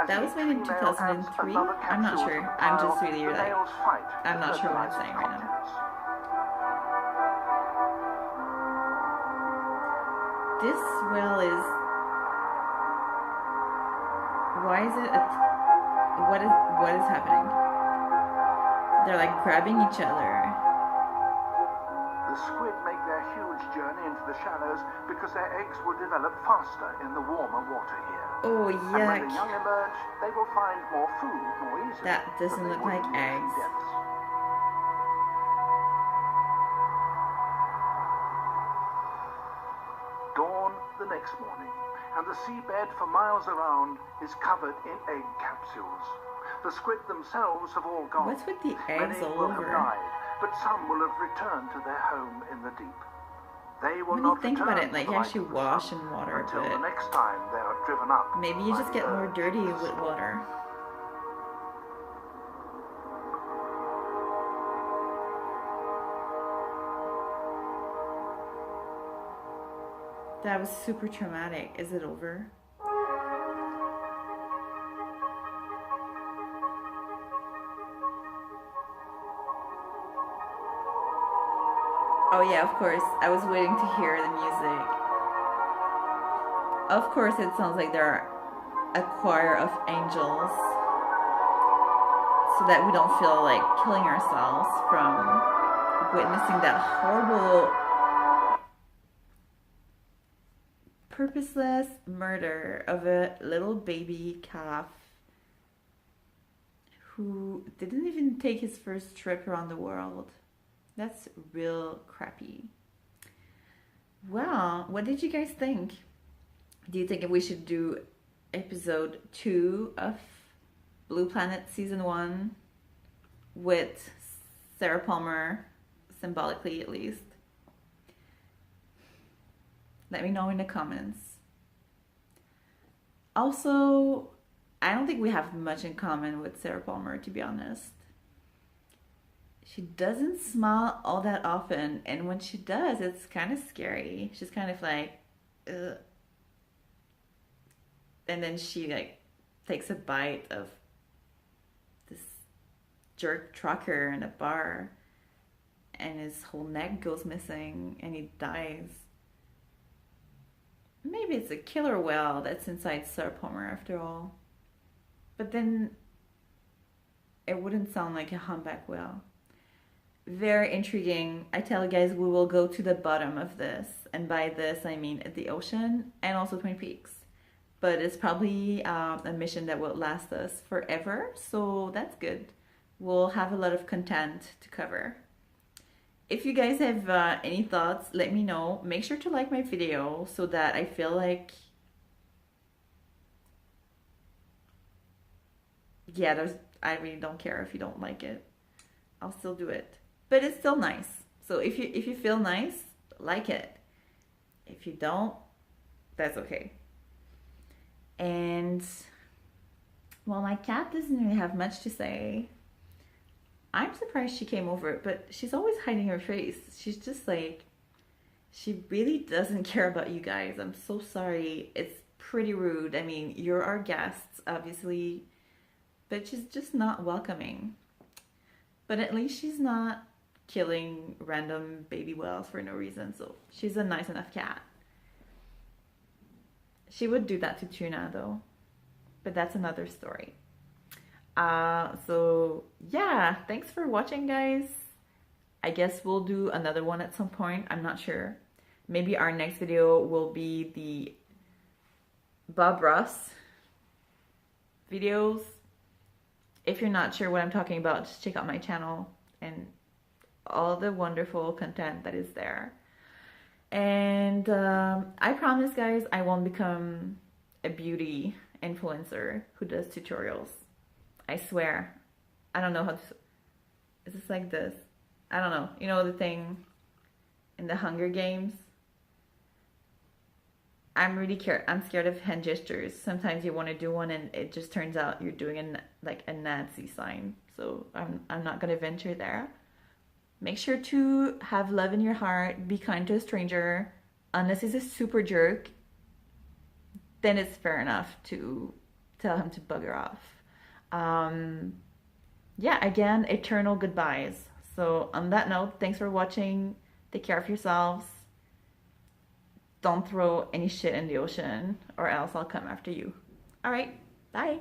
[SPEAKER 2] As
[SPEAKER 1] that was
[SPEAKER 2] each
[SPEAKER 1] made in
[SPEAKER 2] female
[SPEAKER 1] 2003?
[SPEAKER 2] adds another
[SPEAKER 1] I'm not
[SPEAKER 2] capsule
[SPEAKER 1] sure.
[SPEAKER 2] to the
[SPEAKER 1] I'm
[SPEAKER 2] pile,
[SPEAKER 1] just really
[SPEAKER 2] the
[SPEAKER 1] like,
[SPEAKER 2] males fight
[SPEAKER 1] I'm
[SPEAKER 2] to
[SPEAKER 1] not sure what I'm
[SPEAKER 2] fertilize
[SPEAKER 1] saying
[SPEAKER 2] its
[SPEAKER 1] right now.
[SPEAKER 2] contents.
[SPEAKER 1] This well is... Why is it... What is happening? They're like grabbing each other.
[SPEAKER 2] The squid make their huge journey into the shallows because their eggs will develop faster in the warmer water here.
[SPEAKER 1] Oh,
[SPEAKER 2] And when the
[SPEAKER 1] yuck.
[SPEAKER 2] young emerge, they will find more food more easily.
[SPEAKER 1] That doesn't
[SPEAKER 2] than they
[SPEAKER 1] look
[SPEAKER 2] would
[SPEAKER 1] like
[SPEAKER 2] in the ocean
[SPEAKER 1] eggs.
[SPEAKER 2] depths. Dawn the next morning, and the seabed for miles around is covered in egg capsules. The squid themselves have all gone.
[SPEAKER 1] What's with the eggs
[SPEAKER 2] Many
[SPEAKER 1] all
[SPEAKER 2] will have
[SPEAKER 1] over?
[SPEAKER 2] died, but some will have returned to their home in the deep. They will
[SPEAKER 1] When you
[SPEAKER 2] not
[SPEAKER 1] think about
[SPEAKER 2] return
[SPEAKER 1] it, like
[SPEAKER 2] to
[SPEAKER 1] you
[SPEAKER 2] the light
[SPEAKER 1] actually
[SPEAKER 2] of the
[SPEAKER 1] wash
[SPEAKER 2] sun
[SPEAKER 1] in water,
[SPEAKER 2] until the
[SPEAKER 1] but
[SPEAKER 2] next time they are driven up.
[SPEAKER 1] maybe you
[SPEAKER 2] by
[SPEAKER 1] just
[SPEAKER 2] the
[SPEAKER 1] get more
[SPEAKER 2] urge
[SPEAKER 1] dirty
[SPEAKER 2] to
[SPEAKER 1] with
[SPEAKER 2] swim.
[SPEAKER 1] water. That was super traumatic. Is it over? Oh yeah, of course. I was waiting to hear the music. Of course, it sounds like there are a choir of angels, so that we don't feel like killing ourselves from witnessing that horrible, purposeless murder of a little baby calf who didn't even take his first trip around the world. That's real crappy. Well, what did you guys think? Do you think we should do episode 2 of Blue Planet season 1 with Sarah Palmer, symbolically at least? Let me know in the comments. Also, I don't think we have much in common with Sarah Palmer, to be honest. She doesn't smile all that often, and when she does, it's kind of scary. She's kind of like, ugh. And then she like takes a bite of this jerk trucker in a bar, and his whole neck goes missing, and he dies. Maybe it's a killer whale that's inside Sarah Palmer after all. But then it wouldn't sound like a humpback whale. Very intriguing. I tell you guys, we will go to the bottom of this. And by this, I mean at the ocean and also Twin Peaks. But it's probably a mission that will last us forever. So that's good. we'll have a lot of content to cover. If you guys have any thoughts, let me know. Make sure to like my video so that I feel like, yeah, I really don't care if you don't like it. I'll still do it. But it's still nice. So if you feel nice, like it. If you don't, that's okay. And well, my cat doesn't really have much to say. I'm surprised she came over, but she's always hiding her face. She's just like, she really doesn't care about you guys. I'm so sorry. It's pretty rude. I mean, you're our guests, obviously, but she's just not welcoming. But at least she's not killing random baby whales for no reason, so she's a nice enough cat. She would do that to tuna though, but that's another story. So yeah, thanks for watching, guys. I guess we'll do another one at some point. I'm not sure. Maybe our next video will be the Bob Ross videos. If you're not sure what I'm talking about, just check out my channel and all the wonderful content that is there. And I promise, guys, I won't become a beauty influencer who does tutorials. I swear. I don't know how to... Is this like this? I don't know. You know the thing in the Hunger Games? I'm scared of hand gestures. Sometimes you want to do one and it just turns out you're doing like a Nazi sign. So I'm not going to venture there. Make sure to have love in your heart. Be kind to a stranger. Unless he's a super jerk, then it's fair enough to tell him to bugger off. Yeah, again, eternal goodbyes. So on that note, thanks for watching. Take care of yourselves. Don't throw any shit in the ocean or else I'll come after you. All right, bye.